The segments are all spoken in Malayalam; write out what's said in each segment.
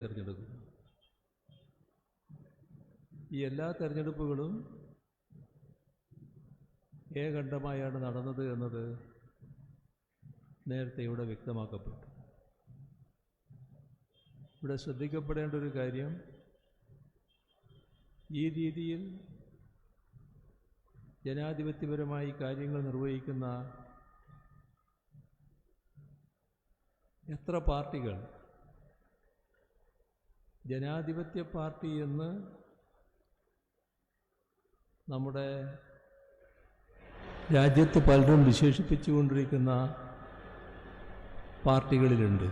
തിരഞ്ഞെടുക്കുന്നു. ഈ എല്ലാ തിരഞ്ഞെടുപ്പുകളും ഏകണ്ഠമായാണ് നടന്നത് എന്നത് നേരത്തെ ഇവിടെ വ്യക്തമാക്കപ്പെട്ടു. ഇവിടെ ശ്രദ്ധിക്കപ്പെടേണ്ട ഒരു കാര്യം, ഈ രീതിയിൽ ജനാധിപത്യപരമായി കാര്യങ്ങൾ നിർവഹിക്കുന്ന എത്ര പാർട്ടികൾ ജനാധിപത്യ പാർട്ടി എന്ന് നമ്മുടെ രാജ്യത്ത് പലരും വിശേഷിപ്പിച്ചുകൊണ്ടിരിക്കുന്ന പാർട്ടികളിലുണ്ട്.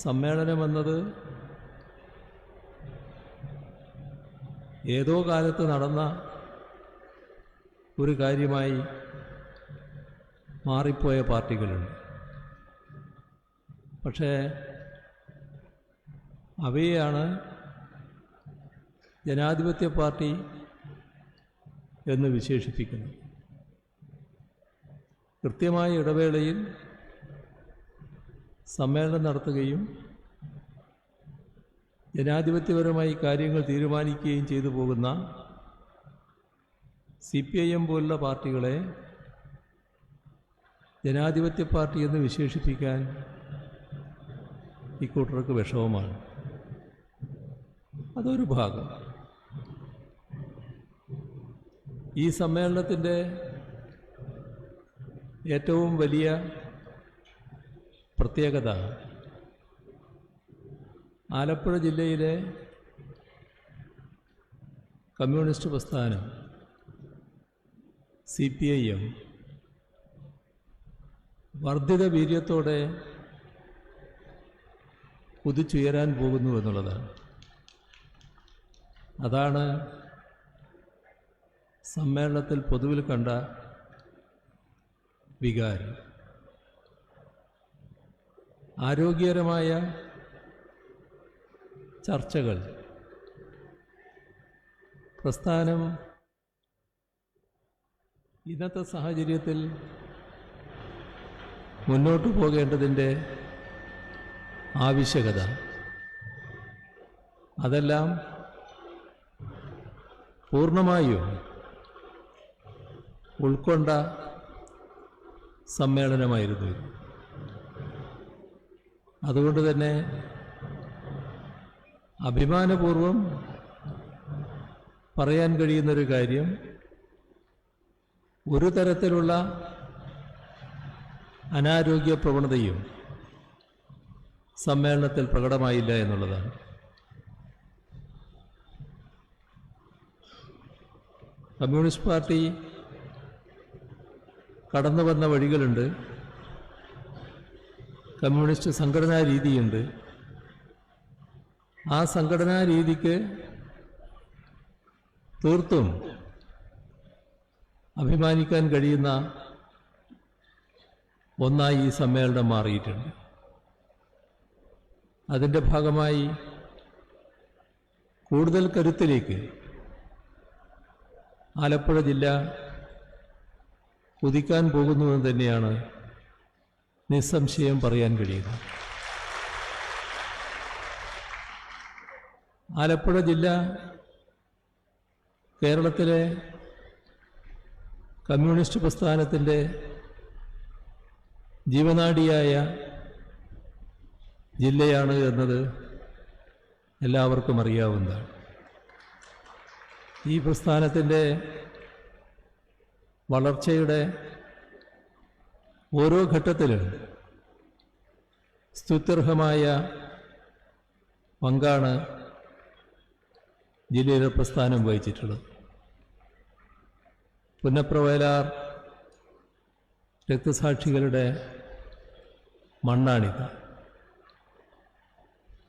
സമ്മേളനമെന്നത് ഏതോ കാലത്ത് നടന്ന ഒരു കാര്യമായി മാറിപ്പോയ പാർട്ടികളുണ്ട്. പക്ഷേ അവയെയാണ് ജനാധിപത്യ പാർട്ടി എന്ന് വിശേഷിപ്പിക്കുന്നത്. കൃത്യമായ ഇടവേളയിൽ സമ്മേളനം നടത്തുകയും ജനാധിപത്യപരമായി കാര്യങ്ങൾ തീരുമാനിക്കുകയും ചെയ്തു പോകുന്ന CPIM പോലുള്ള പാർട്ടികളെ ജനാധിപത്യ പാർട്ടി എന്ന് വിശേഷിപ്പിക്കാൻ ഇക്കൂട്ടർക്ക് വിഷമമാണ്. അതൊരു ഭാഗം. ഈ സമ്മേളനത്തിൻ്റെ ഏറ്റവും വലിയ പ്രത്യേകത ആലപ്പുഴ ജില്ലയിലെ കമ്മ്യൂണിസ്റ്റ് പ്രസ്ഥാനം CPIM വർദ്ധിത വീര്യത്തോടെ കുതിച്ചുയരാൻ പോകുന്നു എന്നുള്ളതാണ്. അതാണ് സമ്മേളനത്തിൽ പൊതുവിൽ കണ്ട വികാരം. ആരോഗ്യകരമായ ചർച്ചകൾ പ്രസ്ഥാനം ഇന്നത്തെ സാഹചര്യത്തിൽ മുന്നോട്ടു പോകേണ്ടതിൻ്റെ ആവശ്യകത, അതെല്ലാം പൂർണ്ണമായും ഉൾക്കൊണ്ട സമ്മേളനമായിരുന്നു. അതുകൊണ്ട് തന്നെ അഭിമാനപൂർവം പറയാൻ കഴിയുന്നൊരു കാര്യം, ഒരു തരത്തിലുള്ള അനാരോഗ്യ പ്രവണതയും സമ്മേളനത്തിൽ പ്രകടമായില്ല എന്നുള്ളതാണ്. കമ്മ്യൂണിസ്റ്റ് പാർട്ടി കടന്നു വന്ന വഴികളുണ്ട്, കമ്മ്യൂണിസ്റ്റ് സംഘടനാ രീതിയുണ്ട്. ആ സംഘടനാ രീതിക്ക് തീർത്തും അഭിമാനിക്കാൻ കഴിയുന്ന ഒന്നായി ഈ സമ്മേളനം മാറിയിട്ടുണ്ട്. അതിൻ്റെ ഭാഗമായി കൂടുതൽ കരുത്തിലേക്ക് ആലപ്പുഴ ജില്ല കുതിക്കാൻ പോകുന്നുവെന്ന് തന്നെയാണ് നിസ്സംശയം പറയാൻ കഴിയുന്നത്. ആലപ്പുഴ ജില്ല കേരളത്തിലെ കമ്മ്യൂണിസ്റ്റ് പ്രസ്ഥാനത്തിൻ്റെ ജീവനാഡിയായ ജില്ലയാണ് എന്നത് എല്ലാവർക്കും അറിയാവുന്നതാണ്. ഈ പ്രസ്ഥാനത്തിൻ്റെ വളർച്ചയുടെ ഓരോ ഘട്ടത്തിലും സ്തുത്യർഹമായ പങ്കാണ് ജില്ലയിലെ പ്രസ്ഥാനം വഹിച്ചിട്ടുള്ളത്. പുന്നപ്രവയലാർ രക്തസാക്ഷികളുടെ മണ്ണാണിത്.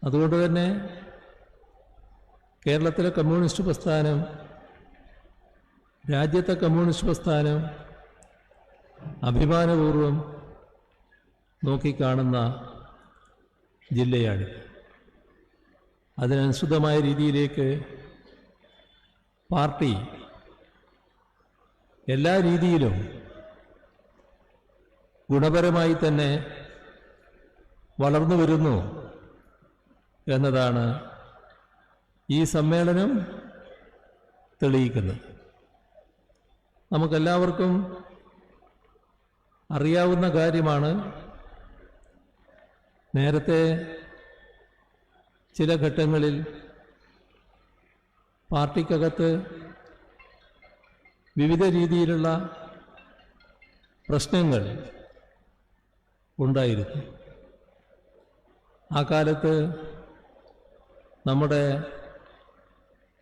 അതുകൊണ്ട് തന്നെ കേരളത്തിലെ കമ്മ്യൂണിസ്റ്റ് പ്രസ്ഥാനം, രാജ്യത്തെ കമ്മ്യൂണിസ്റ്റ് പ്രസ്ഥാനം അഭിമാനപൂർവം നോക്കിക്കാണുന്ന ജില്ലയാണിത്. അതിനനുസൃതമായ രീതിയിലേക്ക് പാർട്ടി എല്ലാ രീതിയിലും ഗുണപരമായി തന്നെ വളർന്നു വരുന്നു എന്നതാണ് ഈ സമ്മേളനം തെളിയിക്കുന്നത്. നമുക്കെല്ലാവർക്കും അറിയാവുന്ന കാര്യമാണ്, നേരത്തെ ചില ഘട്ടങ്ങളിൽ പാർട്ടിക്കകത്ത് വിവിധ രീതിയിലുള്ള പ്രശ്നങ്ങൾ ഉണ്ടായിരുന്നു. ആ കാലത്ത് നമ്മുടെ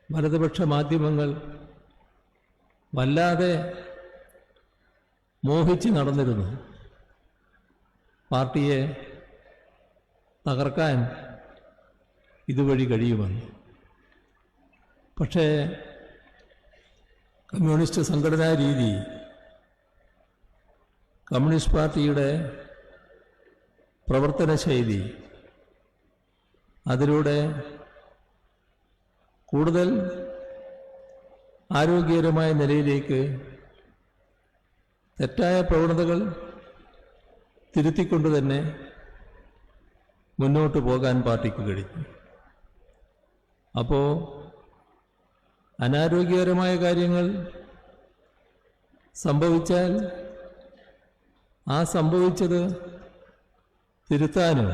വലതുപക്ഷ മാധ്യമങ്ങൾ വല്ലാതെ മോഹിച്ച് നടന്നിരുന്നു. പാർട്ടിയെ തകർക്കാൻ ഇതുവഴി കഴിയുമെന്ന്. പക്ഷേ കമ്മ്യൂണിസ്റ്റ് സംഘടനാ രീതി, കമ്മ്യൂണിസ്റ്റ് പാർട്ടിയുടെ പ്രവർത്തന ശൈലി, അതിലൂടെ കൂടുതൽ ആരോഗ്യകരമായ നിലയിലേക്ക് തെറ്റായ പ്രവണതകൾ തിരുത്തിക്കൊണ്ട് തന്നെ മുന്നോട്ട് പോകാൻ പാർട്ടിക്ക് കഴിഞ്ഞു. അപ്പോൾ അനാരോഗ്യകരമായ കാര്യങ്ങൾ സംഭവിച്ചാൽ ആ സംഭവിച്ചത് തിരുത്താനും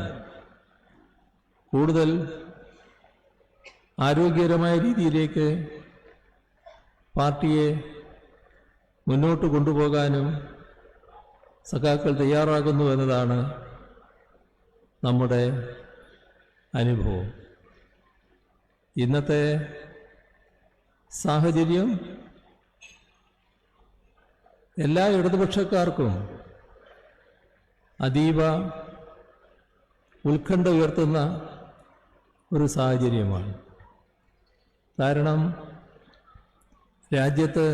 കൂടുതൽ ആരോഗ്യകരമായ രീതിയിലേക്ക് പാർട്ടിയെ മുന്നോട്ട് കൊണ്ടുപോകാനും സഖാക്കൾ തയ്യാറാകുന്നു എന്നതാണ് നമ്മുടെ അനുഭവം. ഇന്നത്തെ സാഹചര്യം എല്ലാ ഇടതുപക്ഷക്കാർക്കും അതീവ ഉത്കണ്ഠ ഉയർത്തുന്ന ഒരു സാഹചര്യമാണ്. കാരണം രാജ്യത്ത്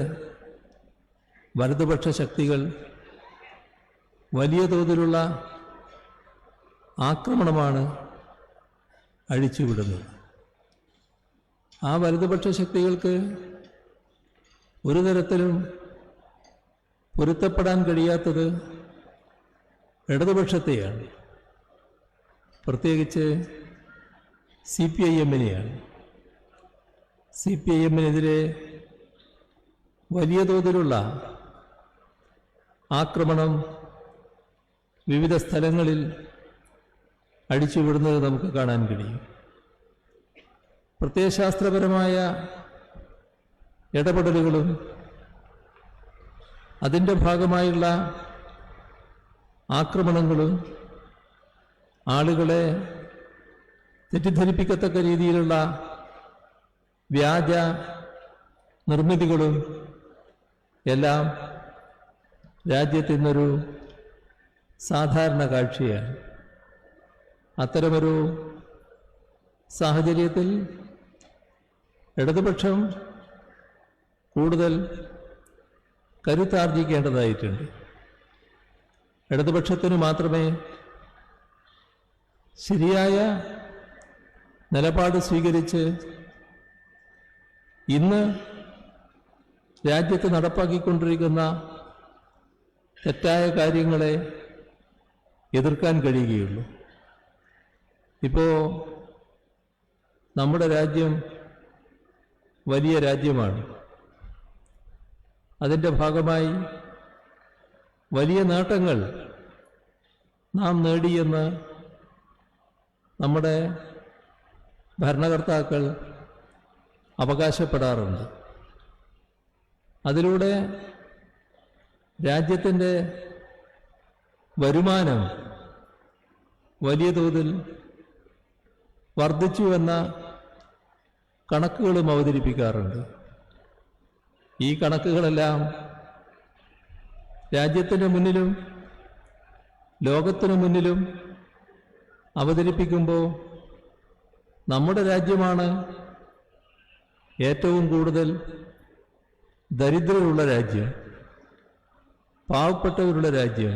വലതുപക്ഷ ശക്തികൾ വലിയ തോതിലുള്ള ആക്രമണമാണ് അഴിച്ചുവിടുന്നത്. ആ വലതുപക്ഷ ശക്തികൾക്ക് ഒരു തരത്തിലും പൊരുത്തപ്പെടാൻ കഴിയാത്തത് ഇടതുപക്ഷത്തെയാണ്, പ്രത്യേകിച്ച് CPIM-നെയാണ്. CPIM-നെതിരെ വലിയ തോതിലുള്ള ആക്രമണം വിവിധ സ്ഥലങ്ങളിൽ അഴിച്ചുവിടുന്നത് നമുക്ക് കാണാൻ കഴിയും. പ്രത്യയശാസ്ത്രപരമായ ഇടപെടലുകളും അതിൻ്റെ ഭാഗമായുള്ള ആക്രമണങ്ങളും ആളുകളെ തെറ്റിദ്ധരിപ്പിക്കത്തക്ക രീതിയിലുള്ള വ്യാജ നിർമ്മിതികളും എല്ലാം രാജ്യത്ത് ഇന്നൊരു സാധാരണ കാഴ്ചയാണ്. അത്തരമൊരു സാഹചര്യത്തിൽ ഇടതുപക്ഷം കൂടുതൽ കരുത്താർജിക്കേണ്ടതായിട്ടുണ്ട്. ഇടതുപക്ഷത്തിന് മാത്രമേ ശരിയായ നിലപാട് സ്വീകരിച്ച് ഇന്ന് രാജ്യത്ത് നടപ്പാക്കിക്കൊണ്ടിരിക്കുന്ന തെറ്റായ കാര്യങ്ങളെ എതിർക്കാൻ കഴിയുകയുള്ളൂ. ഇപ്പോൾ നമ്മുടെ രാജ്യം വലിയ രാജ്യമാണ്. അതിൻ്റെ ഭാഗമായി വലിയ നേട്ടങ്ങൾ നാം നേടിയെന്ന് നമ്മുടെ ഭരണകർത്താക്കൾ അവകാശപ്പെടാറുണ്ട്. അതിലൂടെ രാജ്യത്തിൻ്റെ വരുമാനം വലിയ തോതിൽ വർദ്ധിച്ചുവെന്ന കണക്കുകളും അവതരിപ്പിക്കാറുണ്ട്. ഈ കണക്കുകളെല്ലാം രാജ്യത്തിന് മുന്നിലും ലോകത്തിനു മുന്നിലും അവതരിപ്പിക്കുമ്പോൾ നമ്മുടെ രാജ്യമാണ് ഏറ്റവും കൂടുതൽ ദരിദ്രരുള്ള രാജ്യം, പാവപ്പെട്ടവരുള്ള രാജ്യം,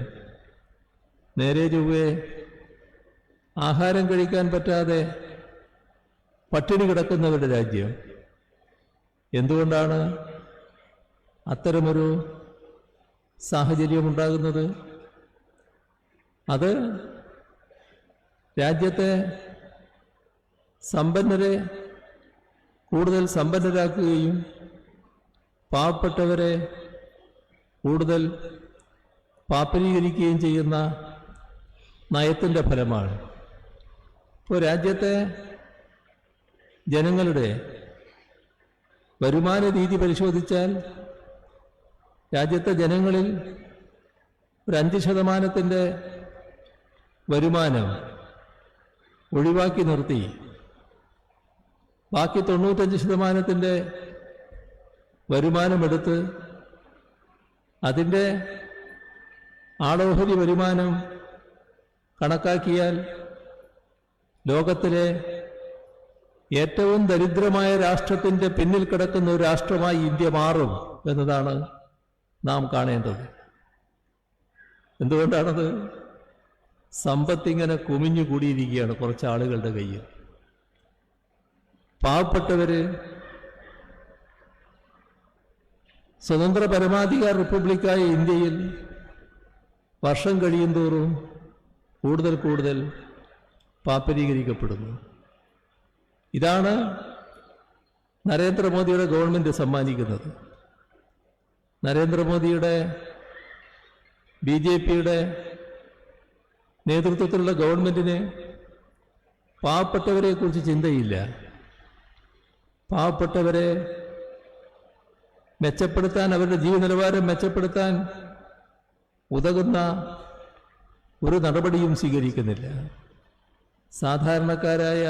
നേരെ ചൊവ്വേ ആഹാരം കഴിക്കാൻ പറ്റാതെ പട്ടിണി കിടക്കുന്നവരുടെ രാജ്യം. എന്തുകൊണ്ടാണ് അത്തരമൊരു സാഹചര്യമുണ്ടാകുന്നത്? അത് രാജ്യത്തെ സമ്പന്നരെ കൂടുതൽ സമ്പന്നരാക്കുകയും പാവപ്പെട്ടവരെ കൂടുതൽ പാപ്പരീകരിക്കുകയും ചെയ്യുന്ന നയത്തിൻ്റെ ഫലമാണ്. ഇപ്പോൾ രാജ്യത്തെ ജനങ്ങളുടെ വരുമാന രീതി പരിശോധിച്ചാൽ രാജ്യത്തെ ജനങ്ങളിൽ ഒരു 5% വരുമാനം ഒഴിവാക്കി നിർത്തി ബാക്കി 95% വരുമാനമെടുത്ത് അതിൻ്റെ ആളോഹരി വരുമാനം കണക്കാക്കിയാൽ ലോകത്തിലെ ഏറ്റവും ദരിദ്രമായ രാഷ്ട്രത്തിൻ്റെ പിന്നിൽ കിടക്കുന്ന ഒരു രാഷ്ട്രമായി ഇന്ത്യ മാറും എന്നതാണ് നാം കാണേണ്ടത്. എന്തുകൊണ്ടാണത്? സമ്പത്തിങ്ങനെ കുമിഞ്ഞുകൂടിയിരിക്കുകയാണ് കുറച്ച് ആളുകളുടെ കയ്യിൽ. പാവപ്പെട്ടവര് സ്വതന്ത്ര പരമാധികാര റിപ്പബ്ലിക്കായ ഇന്ത്യയിൽ വർഷം കഴിയും തോറും കൂടുതൽ കൂടുതൽ പാപ്പരീകരിക്കപ്പെടുന്നു. ഇതാണ് നരേന്ദ്രമോദിയുടെ ഗവൺമെൻറ് സമ്മാനിക്കുന്നത്. നരേന്ദ്രമോദിയുടെ BJPയുടെ നേതൃത്വത്തിലുള്ള ഗവൺമെൻറ്റിന് പാവപ്പെട്ടവരെക്കുറിച്ച് ചിന്തയില്ല. പാവപ്പെട്ടവരെ മെച്ചപ്പെടുത്താൻ, അവരുടെ ജീവിത നിലവാരം മെച്ചപ്പെടുത്താൻ ഉതകുന്ന ഒരു നടപടിയും സ്വീകരിക്കുന്നില്ല. സാധാരണക്കാരായ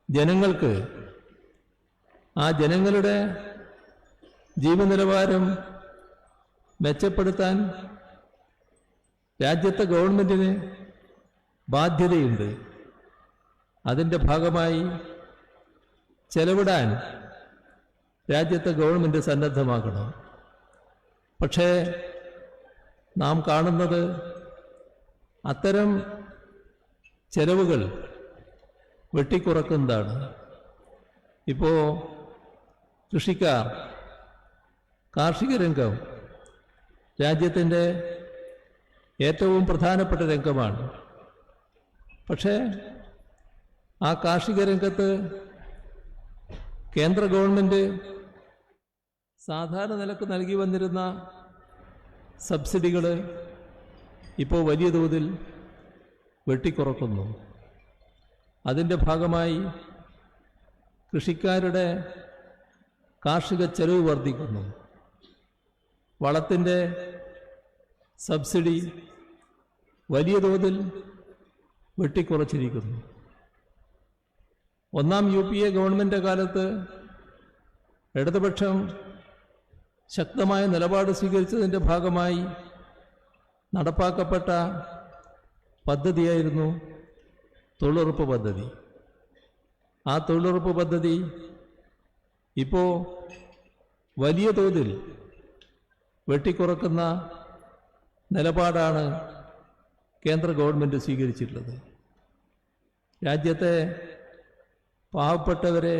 ജനങ്ങൾക്ക് ആ ജനങ്ങളുടെ ജീവിത നിലവാരം മെച്ചപ്പെടുത്താൻ രാജ്യത്തെ ഗവൺമെൻറ്റിന് ബാധ്യതയുണ്ട്. അതിൻ്റെ ഭാഗമായി ചെലവിടാൻ രാജ്യത്തെ ഗവൺമെൻറ് സന്നദ്ധമാകണം. പക്ഷേ നാം കാണുന്നത് അത്തരം ചെലവുകൾ വെട്ടിക്കുറക്കുന്നതാണ്. ഇപ്പോൾ കൃഷിക്കാർ, കാർഷിക രംഗം രാജ്യത്തിൻ്റെ ഏറ്റവും പ്രധാനപ്പെട്ട രംഗമാണ്. പക്ഷേ ആ കാർഷിക രംഗത്ത് കേന്ദ്ര ഗവൺമെൻറ് സാധാരണ നിലക്ക് നൽകി വന്നിരുന്ന സബ്സിഡികൾ ഇപ്പോൾ വലിയ തോതിൽ വെട്ടിക്കുറക്കുന്നു. അതിൻ്റെ ഭാഗമായി കൃഷിക്കാരുടെ കാർഷിക ചെലവ് വർദ്ധിക്കുന്നു. വളത്തിൻ്റെ സബ്സിഡി വലിയ തോതിൽ വെട്ടിക്കുറച്ചിരിക്കുന്നു. ഒന്നാം UPA ഗവൺമെൻറ് കാലത്ത് ഇടതുപക്ഷം ശക്തമായ നിലപാട് സ്വീകരിച്ചതിൻ്റെ ഭാഗമായി നടപ്പാക്കപ്പെട്ട പദ്ധതിയായിരുന്നു തൊഴിലുറപ്പ് പദ്ധതി. ആ തൊഴിലുറപ്പ് പദ്ധതി ഇപ്പോൾ വലിയ തോതിൽ വെട്ടിക്കുറക്കുന്ന നിലപാടാണ് കേന്ദ്ര ഗവൺമെൻറ് സ്വീകരിച്ചിട്ടുള്ളത്. രാജ്യത്തെ പാവപ്പെട്ടവരെ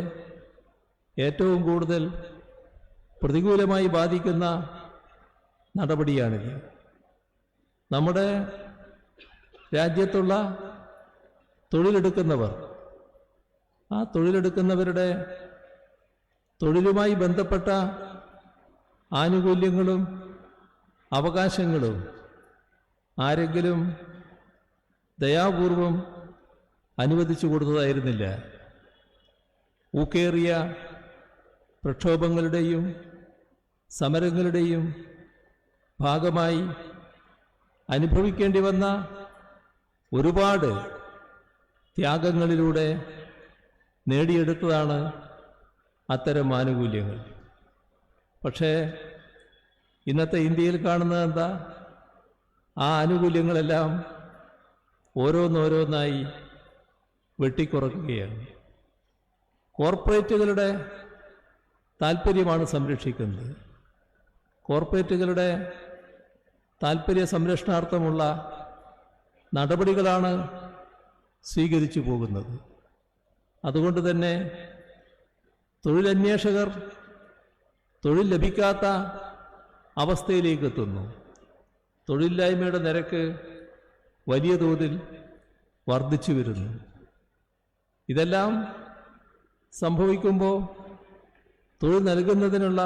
ഏറ്റവും കൂടുതൽ പ്രതികൂലമായി ബാധിക്കുന്ന നടപടിയാണിത്. നമ്മുടെ രാജ്യത്തുള്ള തൊഴിലെടുക്കുന്നവർ, ആ തൊഴിലെടുക്കുന്നവരുടെ തൊഴിലുമായി ബന്ധപ്പെട്ട ആനുകൂല്യങ്ങളും അവകാശങ്ങളും ആരെങ്കിലും ദയാപൂർവം അനുവദിച്ചു കൊടുത്തതായിരുന്നില്ല. ഊക്കേറിയ പ്രക്ഷോഭങ്ങളുടെയും സമരങ്ങളുടെയും ഭാഗമായി അനുഭവിക്കേണ്ടി വന്ന ഒരുപാട് ത്യാഗങ്ങളിലൂടെ നേടിയെടുത്തതാണ് അത്തരം ആനുകൂല്യങ്ങൾ. പക്ഷേ ഇന്നത്തെ ഇന്ത്യയിൽ കാണുന്നത് എന്താ? ആ ആനുകൂല്യങ്ങളെല്ലാം ഓരോന്നോരോന്നായി വെട്ടിക്കുറക്കുകയാണ്. കോർപ്പറേറ്റുകളുടെ താൽപ്പര്യമാണ് സംരക്ഷിക്കുന്നത്. കോർപ്പറേറ്റുകളുടെ താൽപ്പര്യ സംരക്ഷണാർത്ഥമുള്ള നടപടികളാണ് സ്വീകരിച്ചു പോകുന്നത്. അതുകൊണ്ട് തന്നെ തൊഴിലന്വേഷകർ തൊഴിൽ ലഭിക്കാത്ത അവസ്ഥയിലേക്ക് എത്തുന്നു. തൊഴിലില്ലായ്മയുടെ നിരക്ക് വലിയ തോതിൽ വർദ്ധിച്ചു വരുന്നു. ഇതെല്ലാം സംഭവിക്കുമ്പോൾ തൊഴിൽ നൽകുന്നതിനുള്ള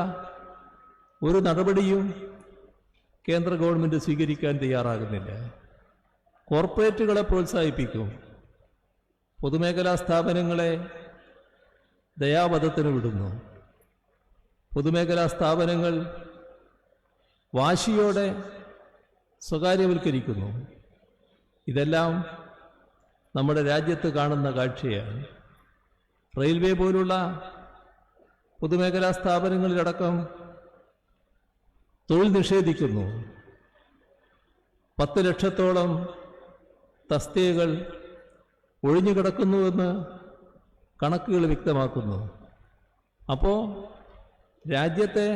ഒരു നടപടിയും കേന്ദ്ര ഗവൺമെൻറ് സ്വീകരിക്കാൻ തയ്യാറാകുന്നില്ല. കോർപ്പറേറ്റുകളെ പ്രോത്സാഹിപ്പിക്കും, പൊതുമേഖലാ സ്ഥാപനങ്ങളെ ദയാവധത്തിന് വിടുന്നു. പൊതുമേഖലാ സ്ഥാപനങ്ങൾ വാശിയോടെ സ്വകാര്യവൽക്കരിക്കുന്നു. ഇതെല്ലാം നമ്മുടെ രാജ്യത്ത് കാണുന്ന കാഴ്ചയാണ്. റെയിൽവേ പോലുള്ള പൊതുമേഖലാ സ്ഥാപനങ്ങളിലടക്കം തൊഴിൽ നിഷേധിക്കുന്നു. 10 ലക്ഷത്തോളം തസ്തികകൾ ഒഴിഞ്ഞുകിടക്കുന്നുവെന്ന് കണക്കുകൾ വ്യക്തമാക്കുന്നു. അപ്പോൾ രാജ്യത്തെ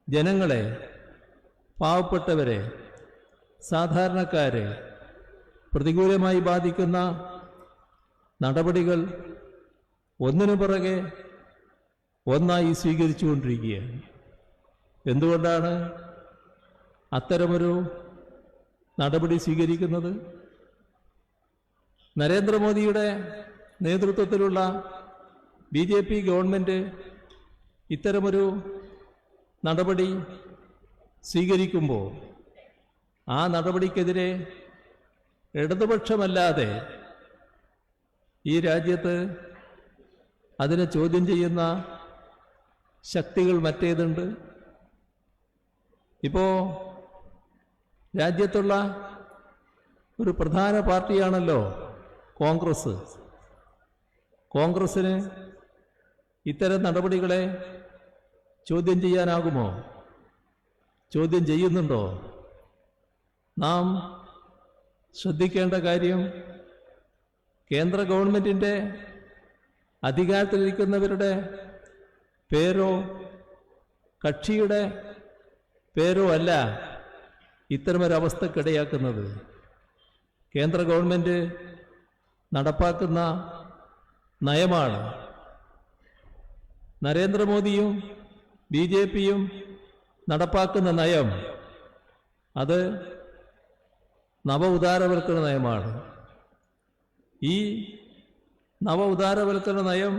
ജനങ്ങളെ, പാവപ്പെട്ടവരെ, സാധാരണക്കാരെ പ്രതികൂലമായി ബാധിക്കുന്ന നടപടികൾ ഒന്നിനു പുറകെ ഒന്നായി സ്വീകരിച്ചുകൊണ്ടിരിക്കുകയാണ്. എന്തുകൊണ്ടാണ് അത്തരമൊരു നടപടി സ്വീകരിക്കുന്നത്? നരേന്ദ്രമോദിയുടെ നേതൃത്വത്തിലുള്ള BJP ഗവൺമെൻറ് ഇത്തരമൊരു നടപടി സ്വീകരിക്കുമ്പോൾ ആ നടപടിക്കെതിരെ ഇടതുപക്ഷമല്ലാതെ ഈ രാജ്യത്ത് അതിനെ ചോദ്യം ചെയ്യുന്ന ശക്തികൾ മറ്റേതുണ്ട്? ഇപ്പോൾ രാജ്യത്തുള്ള ഒരു പ്രധാന പാർട്ടിയാണല്ലോ കോൺഗ്രസ്. കോൺഗ്രസ്സിന് ഇത്തരം നടപടികളെ ചോദ്യം ചെയ്യാനാകുമോ? ചോദ്യം ചെയ്യുന്നുണ്ടോ? നാം ശ്രദ്ധിക്കേണ്ട കാര്യം, കേന്ദ്ര ഗവൺമെൻറ്റിൻ്റെ അധികാരത്തിലിരിക്കുന്നവരുടെ പേരോ കക്ഷിയുടെ പേരോ അല്ല ഇത്തരമൊരവസ്ഥക്കിടയാക്കുന്നത്. കേന്ദ്ര ഗവൺമെൻറ് നടപ്പാക്കുന്ന നയമാണ്. നരേന്ദ്രമോദിയും BJPയും നടപ്പാക്കുന്ന നയം അത് നവ ഉദാരവൽക്കരണ നയമാണ്. ഈ നവ ഉദാരവൽക്കരണ നയം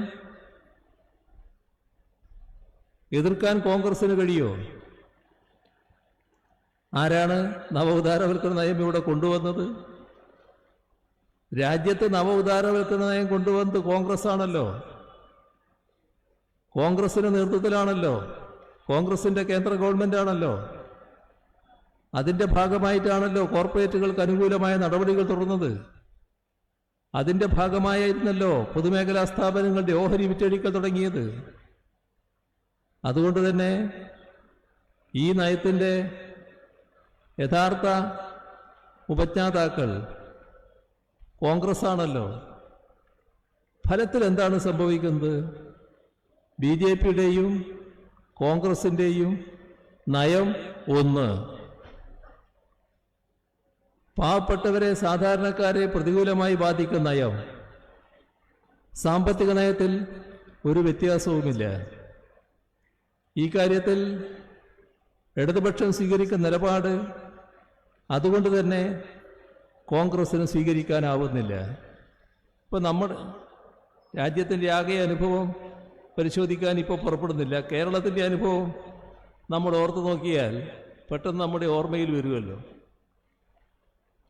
എതിർക്കാൻ കോൺഗ്രസിന് കഴിയോ? ആരാണ് നവ ഉദാരവൽക്കരണ നയം ഇവിടെ കൊണ്ടുവന്നത്? രാജ്യത്ത് നവ ഉദാരവൽക്കരണ നയം കൊണ്ടുവന്നത് കോൺഗ്രസ് ആണല്ലോ. കോൺഗ്രസിന്റെ നേതൃത്വത്തിലാണല്ലോ, കോൺഗ്രസിന്റെ കേന്ദ്ര ഗവൺമെന്റ് ആണല്ലോ. അതിന്റെ ഭാഗമായിട്ടാണല്ലോ കോർപ്പറേറ്റുകൾക്ക് അനുകൂലമായ നടപടികൾ തുടർന്നത്. അതിന്റെ ഭാഗമായിരുന്നല്ലോ പൊതുമേഖലാ സ്ഥാപനങ്ങളുടെ ഓഹരി വിറ്റഴിക്കൽ തുടങ്ങിയത്. അതുകൊണ്ട് തന്നെ ഈ നയത്തിൻ്റെ യഥാർത്ഥ ഉപജ്ഞാതാക്കൾ കോൺഗ്രസ് ആണല്ലോ. ഫലത്തിൽ എന്താണ് സംഭവിക്കുന്നത്? BJPയുടെയും കോൺഗ്രസിൻ്റെയും നയം ഒന്ന്. പാവപ്പെട്ടവരെ, സാധാരണക്കാരെ പ്രതികൂലമായി ബാധിക്കുന്ന നയം. സാമ്പത്തിക നയത്തിൽ ഒരു വ്യത്യാസവുമില്ല. ഈ കാര്യത്തിൽ ഇടതുപക്ഷം സ്വീകരിക്കുന്ന നിലപാട് അതുകൊണ്ട് തന്നെ കോൺഗ്രസിന് സ്വീകരിക്കാനാവുന്നില്ല. ഇപ്പം നമ്മുടെ രാജ്യത്തിൻ്റെ ആകെ അനുഭവം പരിശോധിക്കാൻ ഇപ്പോൾ പുറപ്പെടുന്നില്ല. കേരളത്തിൻ്റെ അനുഭവം നമ്മൾ ഓർത്തു നോക്കിയാൽ പെട്ടെന്ന് നമ്മുടെ ഓർമ്മയിൽ വരുമല്ലോ.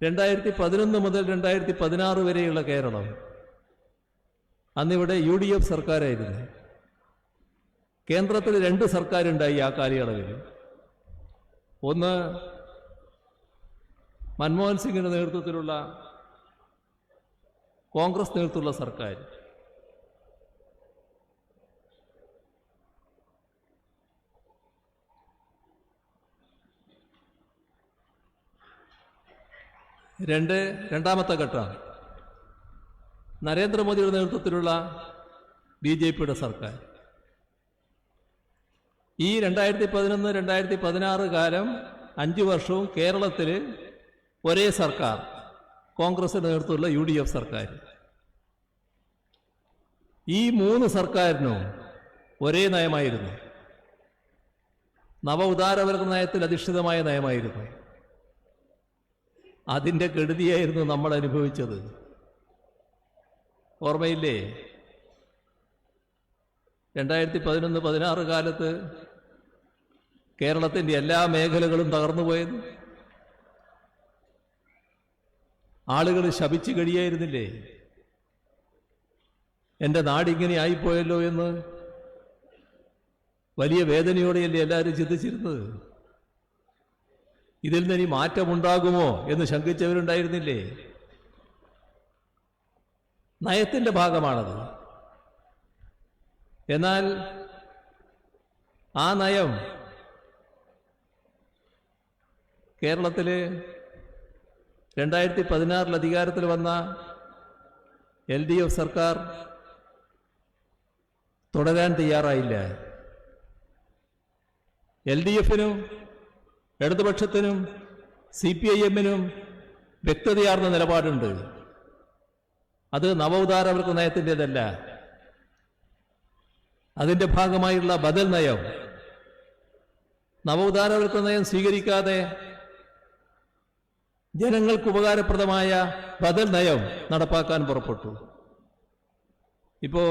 2011 മുതൽ 2016 വരെയുള്ള കേരളം, അന്നിവിടെ UDF സർക്കാരായിരുന്നു. കേന്ദ്രത്തിൽ 2 സർക്കാരുണ്ടായി ആ കാലയളവിൽ. ഒന്ന് മൻമോഹൻ സിംഗിന്റെ നേതൃത്വത്തിലുള്ള കോൺഗ്രസ് നേതൃത്വത്തിലുള്ള സർക്കാർ. രണ്ടാമത്തെ ഘട്ടം നരേന്ദ്രമോദിയുടെ നേതൃത്വത്തിലുള്ള BJPയുടെ സർക്കാർ. ഈ 2011-2016 കാലം 5 വർഷവും കേരളത്തിൽ ഒരേ സർക്കാർ, കോൺഗ്രസിന്റെ നേതൃത്വത്തിലുള്ള UDF സർക്കാർ. ഈ 3 സർക്കാരിനും ഒരേ നയമായിരുന്നു. നവ ഉദാരവൽക്കരണ നയത്തിൽ അധിഷ്ഠിതമായ നയമായിരുന്നു. അതിൻ്റെ കെടുതിയായിരുന്നു നമ്മൾ അനുഭവിച്ചത്. ഓർമ്മയില്ലേ? 2011-16 കാലത്ത് കേരളത്തിൻ്റെ എല്ലാ മേഖലകളും തകർന്നുപോയത്. ആളുകൾ ശപിച്ചു കഴിയായിരുന്നില്ലേ? എൻ്റെ നാടിങ്ങനെ ആയിപ്പോയല്ലോ എന്ന് വലിയ വേദനയോടെയല്ലേ എല്ലാവരും ചിന്തിച്ചിരുന്നത്. ഇതിൽ നിന്ന് ഇനി മാറ്റമുണ്ടാകുമോ എന്ന് ശങ്കിച്ചവരുണ്ടായിരുന്നില്ലേ? നയത്തിൻ്റെ ഭാഗമാണത്. എന്നാൽ ആ നയം കേരളത്തിൽ 2016 അധികാരത്തിൽ വന്ന LDF സർക്കാർ തുടരാൻ തയ്യാറായില്ല. LDF-നും ഇടതുപക്ഷത്തിനും CPIM-നും വ്യക്തതയാർന്ന നിലപാടുണ്ട്. അത് നവോദാരവൽക്കരണ നയത്തിൻ്റെതല്ല. അതിൻ്റെ ഭാഗമായുള്ള ബദൽ നയം, നവോദാരവൽക്കരണ നയം സ്വീകരിക്കാതെ ജനങ്ങൾക്ക് ഉപകാരപ്രദമായ ബദൽ നയം നടപ്പാക്കാൻ പുറപ്പെട്ടു. ഇപ്പോ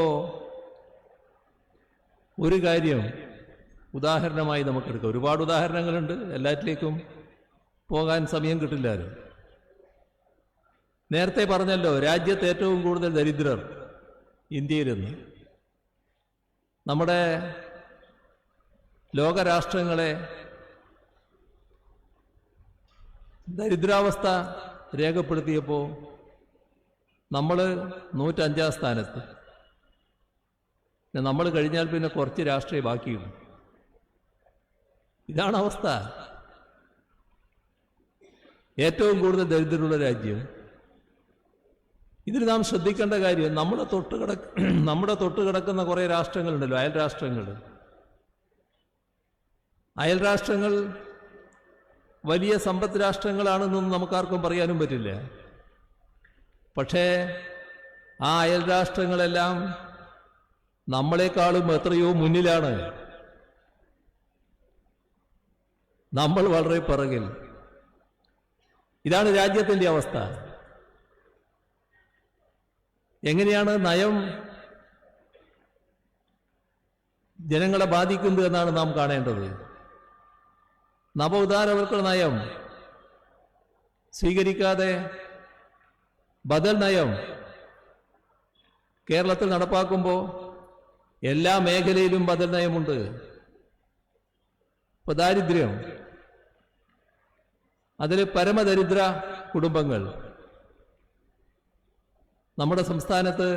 ഒരു കാര്യം ഉദാഹരണമായി നമുക്കെടുക്കാം. ഒരുപാട് ഉദാഹരണങ്ങളുണ്ട്, എല്ലാറ്റിലേക്കും പോകാൻ സമയം കിട്ടില്ലാലും. നേരത്തെ പറഞ്ഞല്ലോ, രാജ്യത്ത് ഏറ്റവും കൂടുതൽ ദരിദ്രർ ഇന്ത്യയിലെന്ന്. നമ്മുടെ ലോകരാഷ്ട്രങ്ങളെ ദരിദ്രാവസ്ഥ രേഖപ്പെടുത്തിയപ്പോൾ നമ്മൾ 105-ാം സ്ഥാനത്ത്. നമ്മൾ കഴിഞ്ഞാൽ പിന്നെ കുറച്ച് രാഷ്ട്രീയ ബാക്കിയുള്ളൂ. ഇതാണ് അവസ്ഥ. ഏറ്റവും കൂടുതൽ ദരിദ്രരുള്ള രാജ്യം. ഇതിൽ നാം ശ്രദ്ധിക്കേണ്ട കാര്യം, നമ്മുടെ തൊട്ടുകിടക്കുന്ന കുറേ രാഷ്ട്രങ്ങളുണ്ടല്ലോ, അയൽ രാഷ്ട്രങ്ങൾ. അയൽ രാഷ്ട്രങ്ങൾ വലിയ സമ്പദ് രാഷ്ട്രങ്ങളാണെന്നൊന്നും നമുക്കാർക്കും പറയാനും പറ്റില്ല. പക്ഷേ ആ അയൽ രാഷ്ട്രങ്ങളെല്ലാം നമ്മളെക്കാളും എത്രയോ മുന്നിലാണ്. നമ്മൾ വളരെ പിറകിൽ. ഇതാണ് രാജ്യത്തിൻ്റെ അവസ്ഥ. എങ്ങനെയാണ് നയം ജനങ്ങളെ ബാധിക്കുന്നത് എന്നാണ് നാം കാണേണ്ടത്. നവോദാരവൽക്കരണ നയം സ്വീകരിക്കാതെ ബദൽ നയം കേരളത്തിൽ നടപ്പാക്കുമ്പോൾ എല്ലാ മേഖലയിലും ബദൽ നയമുണ്ട്. ഇപ്പോൾ ദാരിദ്ര്യം, അതിൽ പരമദരിദ്ര കുടുംബങ്ങൾ. നമ്മുടെ സംസ്ഥാനത്ത്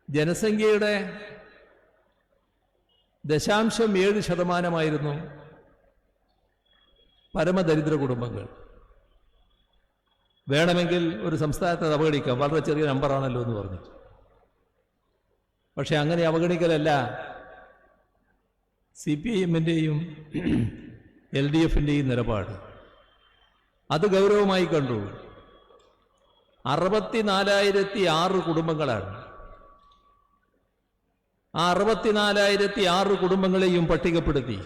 ജനസംഖ്യയുടെ 0.7% പരമദരിദ്ര കുടുംബങ്ങൾ. വേണമെങ്കിൽ ഒരു സംസ്ഥാനത്തെ അവഗണിക്കാം, വളരെ ചെറിയ നമ്പറാണല്ലോ എന്ന് പറഞ്ഞു. പക്ഷെ അങ്ങനെ അവഗണിക്കലല്ല CPIM-ൻ്റെയും LDF-ൻ്റെയും നിലപാട്. അത് ഗൗരവമായി കണ്ടു. 64,006 കുടുംബങ്ങളാണ്. ആ 64,006 കുടുംബങ്ങളെയും പട്ടികപ്പെടുത്തി.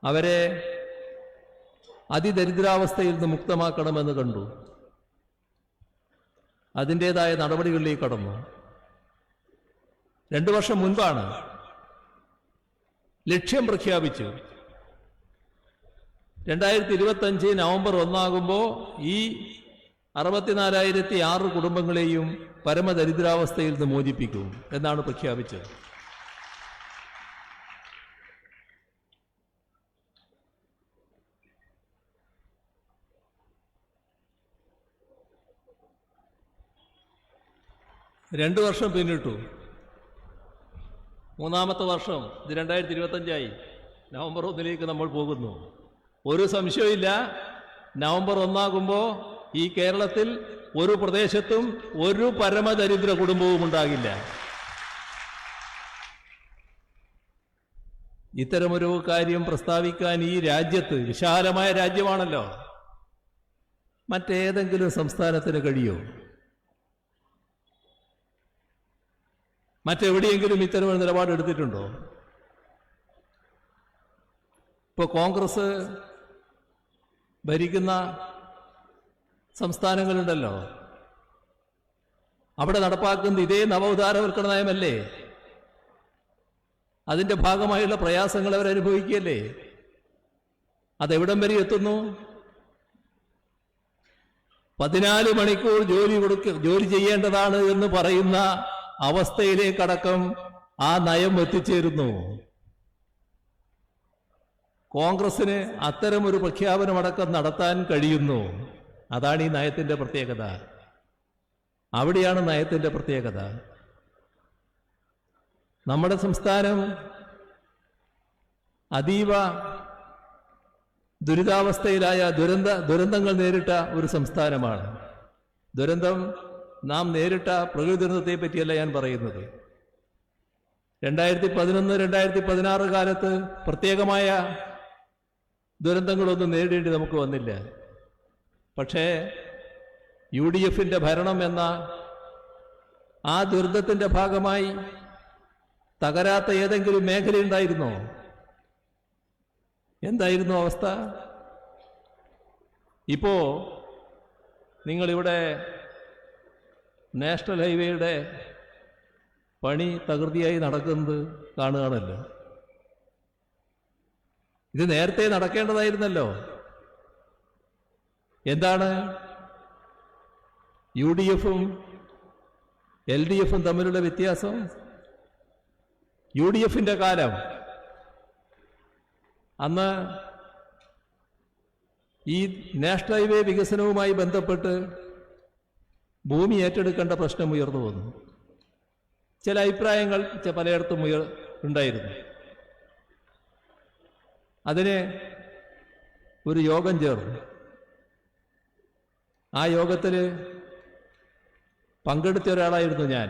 അവരെ അതിദരിദ്രാവസ്ഥയിൽ നിന്ന് മുക്തമാക്കണമെന്ന് കണ്ടു. അതിൻ്റെതായ നടപടികളിലേക്ക് കടന്നു. 2 വർഷം മുൻപാണ് ലക്ഷ്യം പ്രഖ്യാപിച്ചു. 2025 നവംബർ 1 ആകുമ്പോൾ ഈ 64,006 കുടുംബങ്ങളെയും പരമദരിദ്രാവസ്ഥയിൽ നിന്ന് മോചിപ്പിക്കും എന്നാണ് പ്രഖ്യാപിച്ചത്. രണ്ട് വർഷം പിന്നിട്ടു. 3-ാമത്തെ വർഷം, ഇത് 2025 നവംബർ 1 നമ്മൾ പോകുന്നു. ഒരു സംശയമില്ല, നവംബർ 1 ആകുമ്പോൾ ഈ കേരളത്തിൽ ഒരു പ്രദേശത്തും ഒരു പരമദരിദ്ര കുടുംബവും ഉണ്ടാകില്ല. ഇത്തരമൊരു കാര്യം പ്രസ്താവിക്കാൻ ഈ രാജ്യത്ത്, വിശാലമായ രാജ്യമാണല്ലോ, മറ്റേതെങ്കിലും സംസ്ഥാനത്തിന് കഴിയോ? മറ്റെവിടെയെങ്കിലും ഇത്തരമൊരു നിലപാടെടുത്തിട്ടുണ്ടോ? ഇപ്പോൾ കോൺഗ്രസ് ഭരിക്കുന്ന സംസ്ഥാനങ്ങളുണ്ടല്ലോ, അവിടെ നടപ്പാക്കുന്ന ഇതേ നവോദാരവൽക്കരണ നയമല്ലേ? അതിൻ്റെ ഭാഗമായുള്ള പ്രയാസങ്ങൾ അവരനുഭവിക്കുകയല്ലേ? അതെവിടം വരെ എത്തുന്നു? 14 മണിക്കൂർ ജോലി ചെയ്യേണ്ടതാണ് എന്ന് പറയുന്ന അവസ്ഥയിലേക്കടക്കം ആ നയം എത്തിച്ചേരുന്നു. കോൺഗ്രസിന് അത്തരമൊരു പ്രഖ്യാപനമടക്കം നടത്താൻ കഴിയുന്നു. അതാണ് ഈ നയത്തിൻ്റെ പ്രത്യേകത. അവിടെയാണ് നയത്തിൻ്റെ പ്രത്യേകത. നമ്മുടെ സംസ്ഥാനം അതീവ ദുരിതാവസ്ഥയിലായ ദുരന്തങ്ങൾ നേരിട്ട ഒരു സംസ്ഥാനമാണ്. ദുരന്തം നാം നേരിട്ട പ്രകൃതി ദുരന്തത്തെ പറ്റിയല്ല ഞാൻ പറയുന്നത്. 2011-2016 കാലത്ത് പ്രത്യേകമായ ദുരന്തങ്ങളൊന്നും നേരിടേണ്ടി നമുക്ക് വന്നില്ല. പക്ഷേ UDF-ന്റെ ഭരണം എന്ന ആ ദുരന്തത്തിൻ്റെ ഭാഗമായി തകരാത്ത ഏതെങ്കിലും മേഖലയുണ്ടായിരുന്നോ? എന്തായിരുന്നു അവസ്ഥ? ഇപ്പോ നിങ്ങളിവിടെ നാഷണൽ ഹൈവേയുടെ പണി തകൃതിയായി നടക്കുന്നത് കാണുകയാണല്ലോ. ഇത് നേരത്തെ നടക്കേണ്ടതായിരുന്നല്ലോ. എന്താണ് UDF-ഉം LDF-ഉം തമ്മിലുള്ള വ്യത്യാസം? UDF-ന്റെ കാലം അന്ന് ഈ നാഷണൽ ഹൈവേ വികസനവുമായി ബന്ധപ്പെട്ട് ഭൂമി ഏറ്റെടുക്കേണ്ട പ്രശ്നം ഉയർന്നു വന്നു. ചില അഭിപ്രായങ്ങൾ പലയിടത്തും ഉണ്ടായിരുന്നു. അതിന് ഒരു യോഗം ചേർന്നു. ആ യോഗത്തിൽ പങ്കെടുത്ത ഒരാളായിരുന്നു ഞാൻ,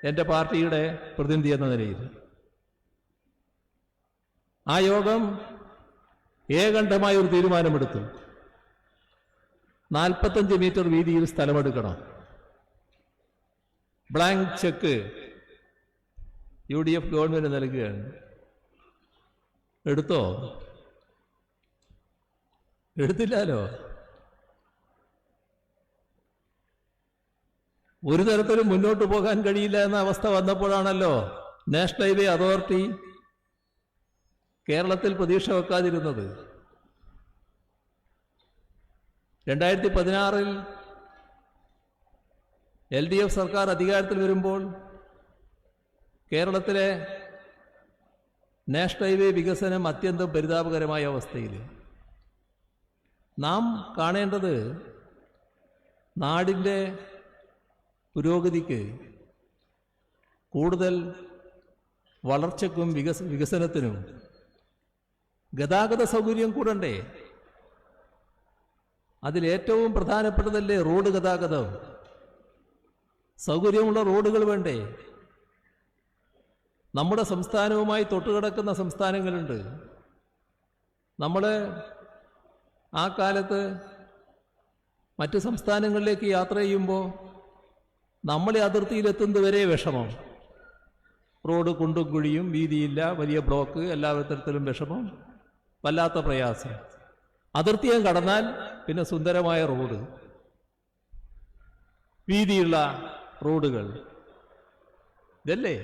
എൻ്റെ പാർട്ടിയുടെ പ്രതിനിധി എന്ന നിലയിൽ. ആ യോഗം ഏകണ്ഠമായ ഒരു തീരുമാനമെടുത്തു. 45 മീറ്റർ വീതിയിൽ സ്ഥലമെടുക്കണം. ബ്ലാങ്ക് ചെക്ക് UDF ഗവൺമെന്റ് നൽകുകയാണ്. എടുത്തോ? എടുത്തില്ലല്ലോ. ഒരു തരത്തിലും മുന്നോട്ട് പോകാൻ കഴിയില്ല എന്ന അവസ്ഥ വന്നപ്പോഴാണല്ലോ നാഷണൽ ഹൈവേ അതോറിറ്റി കേരളത്തിൽ പ്രതീക്ഷ വെക്കാതിരുന്നത്. 2016 LDF സർക്കാർ അധികാരത്തിൽ വരുമ്പോൾ കേരളത്തിലെ നാഷണൽ ഹൈവേ വികസനം അത്യന്തം പരിതാപകരമായ അവസ്ഥയിൽ. നാം കാണേണ്ടത് നാടിൻ്റെ പുരോഗതിക്ക്, കൂടുതൽ വളർച്ചയ്ക്കും വികസനത്തിനും ഗതാഗത സൗകര്യം കൂടണ്ടേ? അതിലേറ്റവും പ്രധാനപ്പെട്ടതല്ലേ റോഡ് ഗതാഗതം? സൗകര്യമുള്ള റോഡുകൾ വേണ്ടേ? നമ്മുടെ സംസ്ഥാനവുമായി തൊട്ടുകിടക്കുന്ന സംസ്ഥാനങ്ങളുണ്ട്. നമ്മൾ ആ കാലത്ത് മറ്റ് സംസ്ഥാനങ്ങളിലേക്ക് യാത്ര ചെയ്യുമ്പോൾ നമ്മളെ അതിർത്തിയിലെത്തുന്നത് വരെ വിഷമം. റോഡ് കുണ്ടും കുഴിയും, വീതിയില്ല, വലിയ ബ്ലോക്ക്, എല്ലാ തരത്തിലും വിഷമം, വല്ലാത്ത പ്രയാസം. അതിർത്തിയും കടന്നാൽ പിന്നെ സുന്ദരമായ റോഡ്, വീതിയുള്ള റോഡുകൾ. ഇതല്ലേ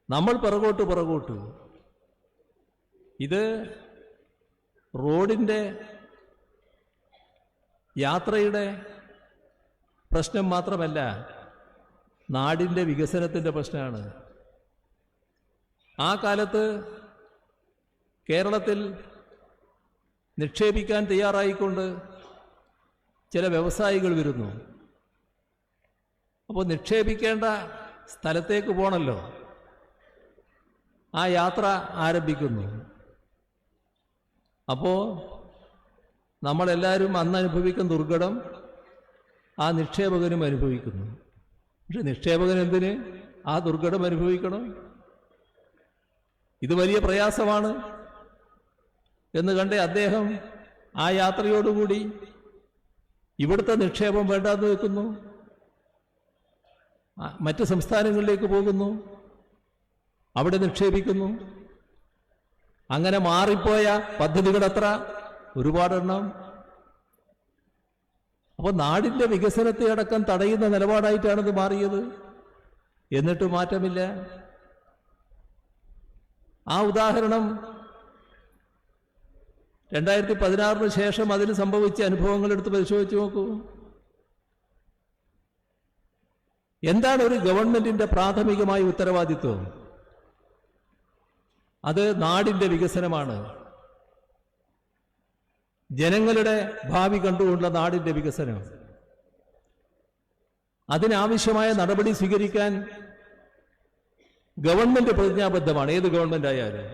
നമ്മൾ പിറകോട്ട്. ഇത് റോഡിൻ്റെ യാത്രയുടെ പ്രശ്നം മാത്രമല്ല, നാടിൻ്റെ വികസനത്തിൻ്റെ പ്രശ്നമാണ്. ആ കാലത്ത് കേരളത്തിൽ നിക്ഷേപിക്കാൻ തയ്യാറായിക്കൊണ്ട് ചില വ്യവസായികൾ വരുന്നു. അപ്പോൾ നിക്ഷേപിക്കേണ്ട സ്ഥലത്തേക്ക് പോകണമല്ലോ. ആ യാത്ര ആരംഭിക്കുന്നു. അപ്പോൾ നമ്മളെല്ലാവരും അന്ന് അനുഭവിക്കുന്ന ദുർഘടം ആ നിക്ഷേപകനും അനുഭവിക്കുന്നു. പക്ഷെ നിക്ഷേപകൻ എന്തിന് ആ ദുർഘടം അനുഭവിക്കണം? ഇത് വലിയ പ്രയാസമാണ് എന്ന് കണ്ടേ അദ്ദേഹം ആ യാത്രയോടുകൂടി ഇവിടുത്തെ നിക്ഷേപം വേണ്ടാന്ന് വെക്കുന്നു, മറ്റ് സംസ്ഥാനങ്ങളിലേക്ക് പോകുന്നു, അവിടെ നിക്ഷേപിക്കുന്നു. അങ്ങനെ മാറിപ്പോയ പദ്ധതികൾ എത്ര? ഒരുപാടെണ്ണം. അപ്പോൾ നാടിന്റെ വികസനത്തെ അടക്കം തടയുന്ന നിലപാടായിട്ടാണിത് മാറിയത്. എന്നിട്ട് മാറ്റമില്ല. ആ ഉദാഹരണം 2016 ശേഷം അതിന് സംഭവിച്ച അനുഭവങ്ങൾ എടുത്ത് പരിശോധിച്ച് നോക്കൂ. എന്താണ് ഒരു ഗവൺമെന്റിന്റെ പ്രാഥമികമായ ഉത്തരവാദിത്വം? അത് നാടിന്റെ വികസനമാണ്. ജനങ്ങളുടെ ഭാവി കണ്ടുകൊണ്ടുള്ള നാടിന്റെ വികസനം. അതിനാവശ്യമായ നടപടി സ്വീകരിക്കാൻ ഗവൺമെന്റ് പ്രതിജ്ഞാബദ്ധമാണ്. ഏത് ഗവൺമെന്റ് ആയാലും.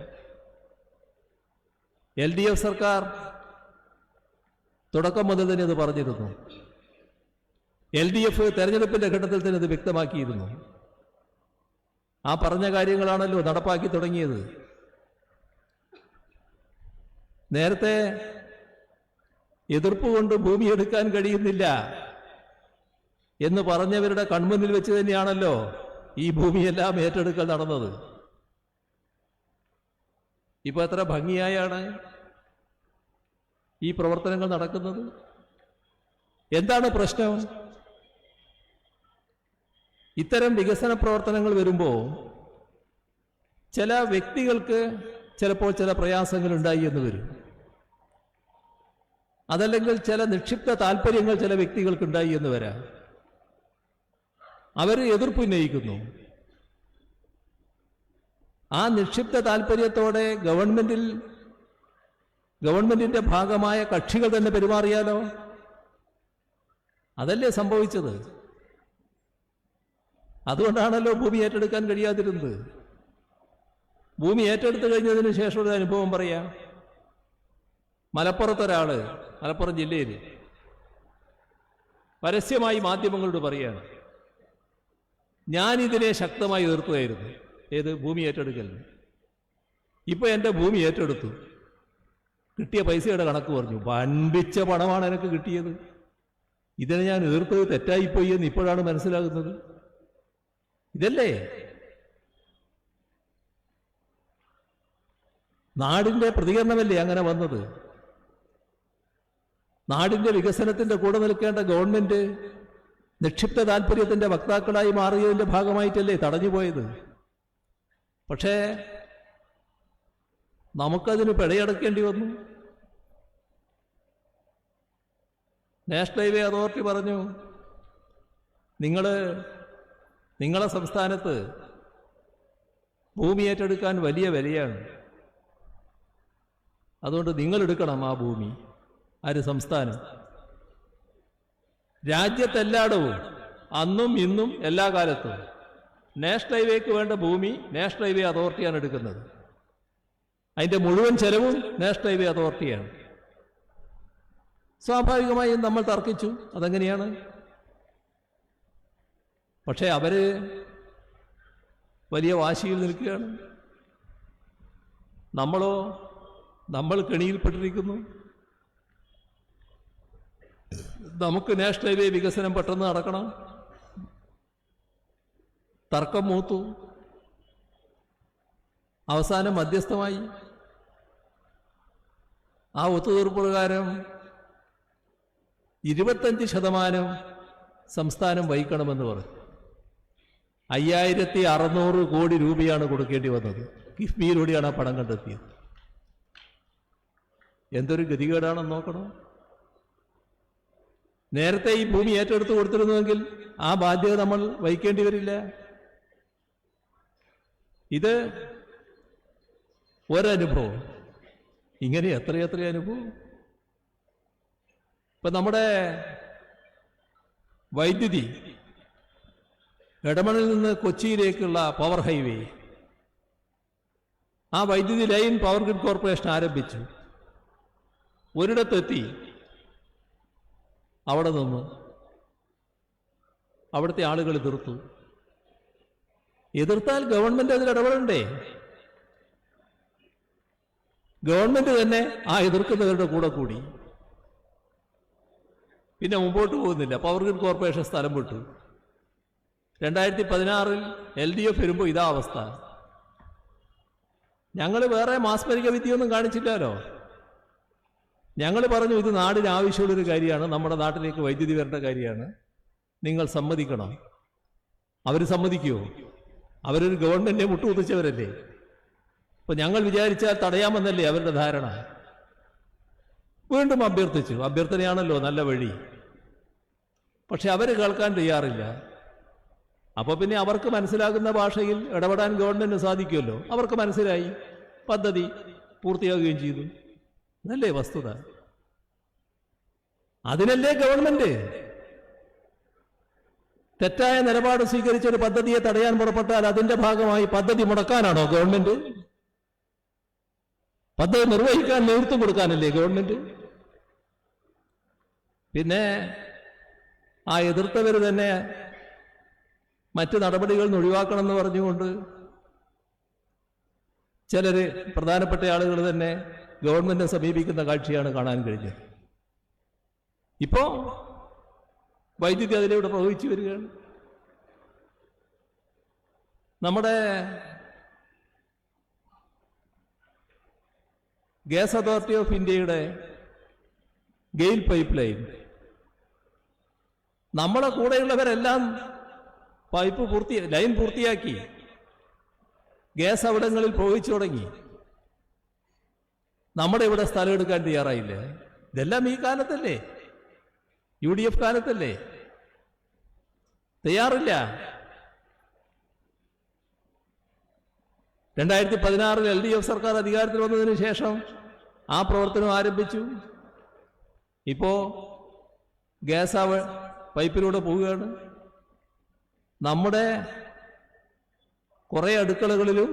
LDF സർക്കാർ തുടക്കം മുതൽ തന്നെ ഇത് പറഞ്ഞിരുന്നു. LDF തെരഞ്ഞെടുപ്പിന്റെ ഘട്ടത്തിൽ തന്നെ ഇത് വ്യക്തമാക്കിയിരുന്നു. ആ പറഞ്ഞ കാര്യങ്ങളാണല്ലോ നടപ്പാക്കി തുടങ്ങിയത്. നേരത്തെ എതിർപ്പ് കൊണ്ട് ഭൂമി എടുക്കാൻ കഴിയുന്നില്ല എന്ന് പറഞ്ഞവരുടെ കൺമുന്നിൽ വെച്ച് തന്നെയാണല്ലോ ഈ ഭൂമിയെല്ലാം ഏറ്റെടുക്കൽ നടന്നത്. ഇപ്പൊ എത്ര ഭംഗിയായാണ് ഈ പ്രവർത്തനങ്ങൾ നടക്കുന്നത്. എന്താണ് പ്രശ്നം? ഇത്തരം വികസന പ്രവർത്തനങ്ങൾ വരുമ്പോൾ ചില വ്യക്തികൾക്ക് ചിലപ്പോൾ ചില പ്രയാസങ്ങൾ ഉണ്ടായി എന്ന് വരും. അതല്ലെങ്കിൽ ചില നിക്ഷിപ്ത താല്പര്യങ്ങൾ ചില വ്യക്തികൾക്ക് ഉണ്ടായി എന്ന് വരാം. അവർ എതിർപ്പ് ഉന്നയിക്കുന്നു. ആ നിക്ഷിപ്ത താല്പര്യത്തോടെ ഗവൺമെന്റിന്റെ ഭാഗമായ കക്ഷികൾ തന്നെ പെരുമാറിയാലോ? അതല്ലേ സംഭവിച്ചത്. അതുകൊണ്ടാണല്ലോ ഭൂമി ഏറ്റെടുക്കാൻ കഴിയാതിരുന്നത്. ഭൂമി ഏറ്റെടുത്തു കഴിഞ്ഞതിന് ശേഷം ഒരു അനുഭവം പറയാം. മലപ്പുറത്തൊരാള്, മലപ്പുറം ജില്ലയിൽ പരസ്യമായി മാധ്യമങ്ങളോട് പറയാണ്, ഞാനിതിനെ ശക്തമായി എതിർക്കുകയായിരുന്നു. ഏത്? ഭൂമി ഏറ്റെടുക്കൽ. ഇപ്പൊ എൻ്റെ ഭൂമി ഏറ്റെടുത്തു. കിട്ടിയ പൈസയുടെ കണക്ക് പറഞ്ഞു. വൻപിച്ച പണമാണ് എനിക്ക് കിട്ടിയത്. ഇതിനെ ഞാൻ എതിർത്തത് തെറ്റായിപ്പോയി എന്ന് ഇപ്പോഴാണ് മനസ്സിലാകുന്നത്. ഇതല്ലേ നാടിന്റെ പ്രതികരണമല്ലേ അങ്ങനെ വന്നത്? നാടിന്റെ വികസനത്തിന്റെ കൂടെ നിൽക്കേണ്ട ഗവൺമെന്റ് നിക്ഷിപ്ത താല്പര്യത്തിന്റെ വക്താക്കളായി മാറിയതിന്റെ ഭാഗമായിട്ടല്ലേ തടഞ്ഞുപോയത്? പക്ഷേ നമുക്കതിന് പിഴയടക്കേണ്ടി വന്നു. നാഷണൽ ഹൈവേ അതോറിറ്റി പറഞ്ഞു, നിങ്ങളെ സംസ്ഥാനത്ത് ഭൂമി ഏറ്റെടുക്കാൻ വലിയ വിലയാണ്, അതുകൊണ്ട് നിങ്ങൾ എടുക്കണം ആ ഭൂമി. ആര്? സംസ്ഥാനം. രാജ്യത്തെല്ലായിടവും അന്നും ഇന്നും എല്ലാ കാലത്തും നാഷണൽ ഹൈവേക്ക് വേണ്ട ഭൂമി നാഷണൽ ഹൈവേ അതോറിറ്റിയാണ് എടുക്കുന്നത്. അതിൻ്റെ മുഴുവൻ ചെലവും നാഷണൽ ഹൈവേ അതോറിറ്റിയാണ്. സ്വാഭാവികമായും നമ്മൾ തർക്കിച്ചു, അതെങ്ങനെയാണ്? പക്ഷേ അവര് വലിയ വാശിയിൽ നിൽക്കുകയാണ്. നമ്മൾ കെണിയിൽപ്പെട്ടിരിക്കുന്നു. നമുക്ക് നാഷണൽ ഹൈവേ വികസനം പെട്ടെന്ന് നടക്കണം. തർക്കം മൂത്തു. അവസാനം മധ്യസ്ഥമായി. ആ ഒത്തുതീർപ്പ് പ്രകാരം 25% സംസ്ഥാനം വഹിക്കണമെന്ന് പറഞ്ഞു. 5600 കോടി രൂപയാണ് കൊടുക്കേണ്ടി വന്നത്. കിഫ്ബിയിലൂടെയാണ് ആ പണം കണ്ടെത്തിയത്. എന്തൊരു ഗതികേടാണെന്ന് നോക്കണം. നേരത്തെ ഈ ഭൂമി ഏറ്റെടുത്ത് കൊടുത്തിരുന്നുവെങ്കിൽ ആ ബാധ്യത നമ്മൾ വഹിക്കേണ്ടി വരില്ല. ഇത് ഒരനുഭവം. ഇങ്ങനെ എത്രയെത്ര അനുഭവം. ഇപ്പൊ നമ്മുടെ വൈദ്യുതി എടമണിൽ നിന്ന് കൊച്ചിയിലേക്കുള്ള പവർ ഹൈവേ, ആ വൈദ്യുതി ലൈൻ പവർ ഗ്രിഡ് കോർപ്പറേഷൻ ആരംഭിച്ചു. ഒരിടത്തെത്തി. അവിടെ നിന്നു അവിടുത്തെ ആളുകൾ എതിർത്തു. എതിർത്താൽ ഗവൺമെന്റ് അതിൽ ഇടപെടണ്ടേ? ഗവൺമെന്റ് തന്നെ ആ എതിർക്കുന്നവരുടെ കൂടെ കൂടി. പിന്നെ മുമ്പോട്ട് പോകുന്നില്ല. പവർ ഗ്രിഡ് കോർപ്പറേഷൻ സ്ഥലം വിട്ടു. 2016 LDF വരുമ്പോൾ ഇതാ അവസ്ഥ. ഞങ്ങൾ വേറെ മാസ്മരിക വിദ്യയൊന്നും കാണിച്ചില്ലല്ലോ. ഞങ്ങൾ പറഞ്ഞു ഇത് നാടിന് ആവശ്യമുള്ളൊരു കാര്യമാണ്, നമ്മുടെ നാട്ടിലേക്ക് വൈദ്യുതി വരേണ്ട കാര്യമാണ്, നിങ്ങൾ സമ്മതിക്കണം. അവർ സമ്മതിക്കുമോ? അവരൊരു ഗവൺമെന്റിനെ മുട്ടുകുത്തിച്ചവരല്ലേ. അപ്പൊ ഞങ്ങൾ വിചാരിച്ചാൽ തടയാമെന്നല്ലേ അവരുടെ ധാരണ. വീണ്ടും അഭ്യർത്ഥിച്ചു. അഭ്യർത്ഥനയാണല്ലോ നല്ല വഴി. പക്ഷെ അവർ കേൾക്കാൻ തയ്യാറില്ല. അപ്പൊ പിന്നെ അവർക്ക് മനസ്സിലാകുന്ന ഭാഷയിൽ ഇടപെടാൻ ഗവൺമെന്റിന് സാധിക്കുമല്ലോ. അവർക്ക് മനസ്സിലായി, പദ്ധതി പൂർത്തിയാകുകയും ചെയ്തു. അതല്ലേ വസ്തുത. അതിനല്ലേ ഗവൺമെന്റ് തെറ്റായ നിലപാട് സ്വീകരിച്ച ഒരു പദ്ധതിയെ തടയാൻ പുറപ്പെട്ടാൽ അതിന്റെ ഭാഗമായി പദ്ധതി മുടക്കാനാണോ ഗവൺമെന്റ്? പദ്ധതി നിർവഹിക്കാൻ നേതൃത്വം കൊടുക്കാനല്ലേ ഗവൺമെന്റ്? പിന്നെ ആ എതിർത്തവർ തന്നെ മറ്റ് നടപടികൾ ഒഴിവാക്കണമെന്ന് പറഞ്ഞുകൊണ്ട് ചിലര് പ്രധാനപ്പെട്ട ആളുകൾ തന്നെ ഗവൺമെന്റിനെ സമീപിക്കുന്ന കാഴ്ചയാണ് കാണാൻ കഴിഞ്ഞത്. ഇപ്പോ വൈദ്യുതി അതിലൂടെ പ്രവഹിച്ചു വരികയാണ്. നമ്മുടെ ഗ്യാസ് അതോറിറ്റി ഓഫ് ഇന്ത്യയുടെ ഗെയിൽ പൈപ്പ് ലൈൻ, നമ്മളെ കൂടെയുള്ളവരെല്ലാം ലൈൻ പൂർത്തിയാക്കി ഗ്യാസ് അവിടങ്ങളിൽ പ്രവഹിച്ചു തുടങ്ങി. നമ്മുടെ ഇവിടെ സ്ഥലം എടുക്കാൻ തയ്യാറായില്ല. ഇതെല്ലാം ഈ കാലത്തല്ലേ, UDF കാലത്തല്ലേ. തയ്യാറില്ല. 2016 LDF സർക്കാർ അധികാരത്തിൽ വന്നതിന് ശേഷം ആ പ്രവർത്തനം ആരംഭിച്ചു. ഇപ്പോ ഗ്യാസ് പൈപ്പിലൂടെ പോവുകയാണ്. നമ്മുടെ കുറെ അടുക്കളകളിലും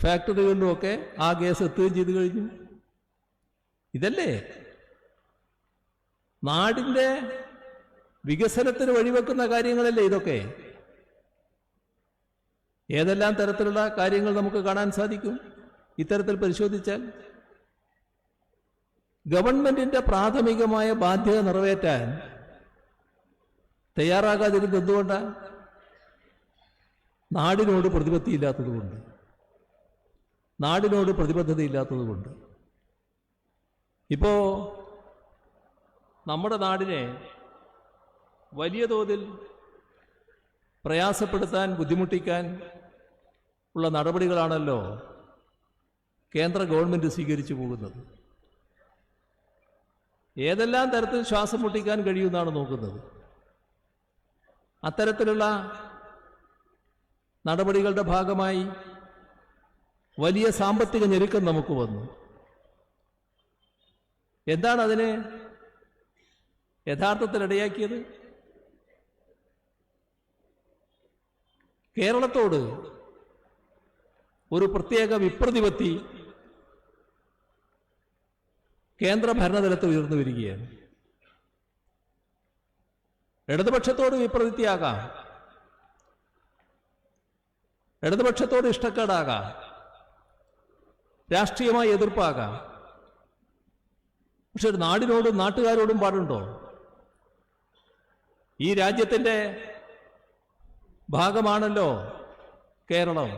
ഫാക്ടറികളിലുമൊക്കെ ആ ഗ്യാസ് എത്തുകയും ചെയ്തു കഴിഞ്ഞു. ഇതല്ലേ നാടിന്റെ വികസനത്തിന് വഴിവെക്കുന്ന കാര്യങ്ങളല്ലേ ഇതൊക്കെ. ഏതെല്ലാം തരത്തിലുള്ള കാര്യങ്ങൾ നമുക്ക് കാണാൻ സാധിക്കും ഇത്തരത്തിൽ പരിശോധിച്ചാൽ. ഗവൺമെന്റിന്റെ പ്രാഥമികമായ ബാധ്യത നിറവേറ്റാൻ തയ്യാറാകാതിരുന്നത് എന്തുകൊണ്ടാണ്? നാടിനോട് പ്രതിബദ്ധതയില്ലാത്തതുകൊണ്ട്, നാടിനോട് പ്രതിബദ്ധതയില്ലാത്തതുകൊണ്ട്. ഇപ്പോ നമ്മുടെ നാടിനെ വലിയ തോതിൽ പ്രയാസപ്പെടുത്താൻ, ബുദ്ധിമുട്ടിക്കാൻ ഉള്ള നടപടികളാണല്ലോ കേന്ദ്ര ഗവൺമെന്റ് സ്വീകരിച്ചു പോകുന്നത്. ഏതെല്ലാം തരത്തിൽ ശ്വാസം മുട്ടിക്കാൻ കഴിയുമെന്നാണ് നോക്കുന്നത്. അത്തരത്തിലുള്ള നടപടികളുടെ ഭാഗമായി വലിയ സാമ്പത്തിക ഞെരുക്കം നമുക്ക് വന്നു. എന്താണ് അതിന് യഥാർത്ഥത്തിൽ ഇടയാക്കിയത്? കേരളത്തോട് ഒരു പ്രത്യേക വിപ്രതിപത്തി കേന്ദ്ര ഭരണതലത്തിൽ ഉയർന്നു വരികയാണ്. ഇടതുപക്ഷത്തോട് വിപ്രതിയാകാം, ഇടതുപക്ഷത്തോട് ഇഷ്ടക്കേടാകാം, രാഷ്ട്രീയമായി എതിർപ്പാകാം. പക്ഷെ ഒരു നാടിനോടും നാട്ടുകാരോടും പാടുണ്ടോ? ഈ രാജ്യത്തിന്റെ ഭാഗമാണല്ലോ കേരളം.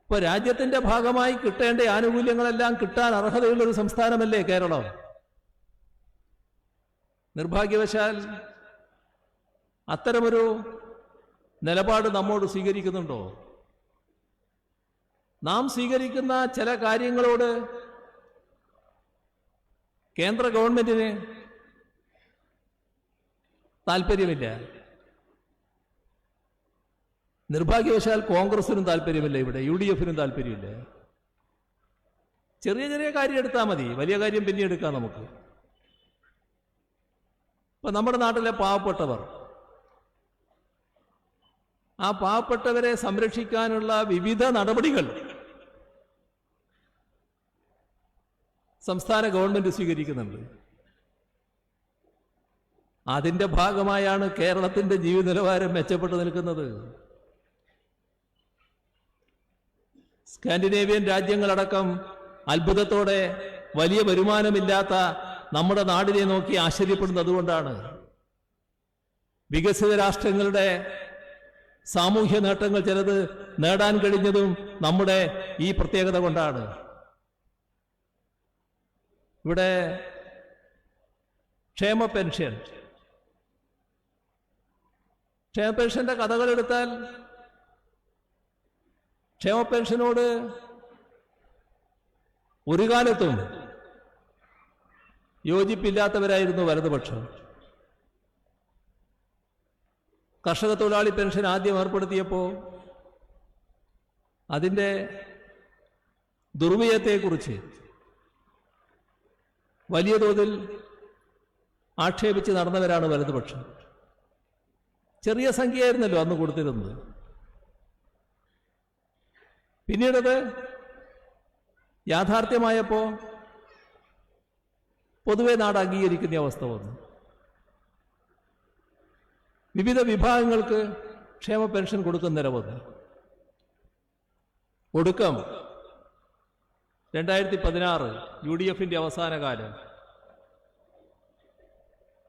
ഇപ്പൊ രാജ്യത്തിന്റെ ഭാഗമായി കിട്ടേണ്ട ആനുകൂല്യങ്ങളെല്ലാം കിട്ടാൻ അർഹതയുള്ളൊരു സംസ്ഥാനമല്ലേ കേരളം. നിർഭാഗ്യവശാൽ അത്തരമൊരു നിലപാട് നമ്മോട് സ്വീകരിക്കുന്നുണ്ടോ? നാം സ്വീകരിക്കുന്ന ചില കാര്യങ്ങളോട് കേന്ദ്ര ഗവൺമെന്റിന് താല്പര്യമില്ല. നിർഭാഗ്യവശാൽ കോൺഗ്രസിനും താല്പര്യമില്ല, ഇവിടെ UDF-നും താല്പര്യമില്ല. ചെറിയ ചെറിയ കാര്യം എടുത്താൽ മതി, വലിയ കാര്യം പിന്നെ എടുക്കാം നമുക്ക്. ഇപ്പൊ നമ്മുടെ നാട്ടിലെ പാവപ്പെട്ടവർ, ആ പാവപ്പെട്ടവരെ സംരക്ഷിക്കാനുള്ള വിവിധ നടപടികൾ സംസ്ഥാന ഗവൺമെന്റ് സ്വീകരിക്കുന്നുണ്ട്. അതിന്റെ ഭാഗമായാണ് കേരളത്തിന്റെ ജീവിത നിലവാരം മെച്ചപ്പെട്ടു നിൽക്കുന്നത്. സ്കാൻഡിനേവിയൻ രാജ്യങ്ങളടക്കം അത്ഭുതത്തോടെ വലിയ വരുമാനമില്ലാത്ത നമ്മുടെ നാടിനെ നോക്കി ആശ്ചര്യപ്പെടുന്നത് അതുകൊണ്ടാണ്. വികസിത രാഷ്ട്രങ്ങളുടെ സാമൂഹ്യ നേട്ടങ്ങൾ ചിലത് നേടാൻ കഴിഞ്ഞതും നമ്മുടെ ഈ പ്രത്യേകത കൊണ്ടാണ്. ഇവിടെ ക്ഷേമ പെൻഷന്റെ കഥകളെടുത്താൽ ക്ഷേമ പെൻഷനോട് ഒരു കാലത്തും യോജിപ്പില്ലാത്തവരായിരുന്നു വലതുപക്ഷം. കർഷക തൊഴിലാളി പെൻഷൻ ആദ്യം ഏർപ്പെടുത്തിയപ്പോൾ അതിൻ്റെ ദുർവ്യയത്തെക്കുറിച്ച് വലിയ തോതിൽ ആക്ഷേപിച്ച് നടന്നവരാണ് വലതുപക്ഷം. ചെറിയ സംഖ്യയായിരുന്നല്ലോ അന്ന് കൊടുത്തിരുന്നത്. പിന്നീടത് യാഥാർത്ഥ്യമായപ്പോൾ പൊതുവെ നാട് അംഗീകരിക്കുന്ന അവസ്ഥ വന്നു. വിവിധ വിഭാഗങ്ങൾക്ക് ക്ഷേമ പെൻഷൻ കൊടുക്കുന്ന നില വന്നു. ഒടുക്കം 2016 UDF-ന്റെ അവസാന കാലം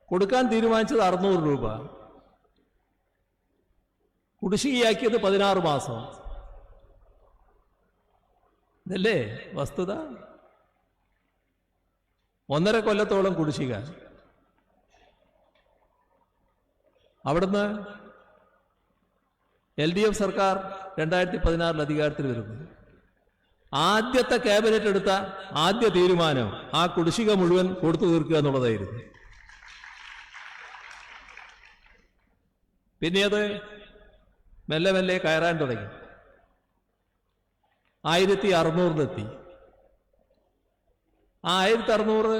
കൊടുക്കാൻ തീരുമാനിച്ചത് 600 രൂപ, കുടിശ്ശികയാക്കിയത് 16 മാസം. ഇതല്ലേ വസ്തുത? 1.5 കൊല്ലത്തോളം കുടിശ്ശിക. അവിടുന്ന് LDF സർക്കാർ 2016 അധികാരത്തിൽ വരുന്നു. ആദ്യത്തെ ക്യാബിനറ്റ് എടുത്ത ആദ്യ തീരുമാനം ആ കുടിശ്ശിക മുഴുവൻ കൊടുത്തു തീർക്കുക എന്നുള്ളതായിരുന്നു. പിന്നെ അത് മെല്ലെ മെല്ലെ കയറാൻ തുടങ്ങി. 1600-ലെത്തി. ആ 1600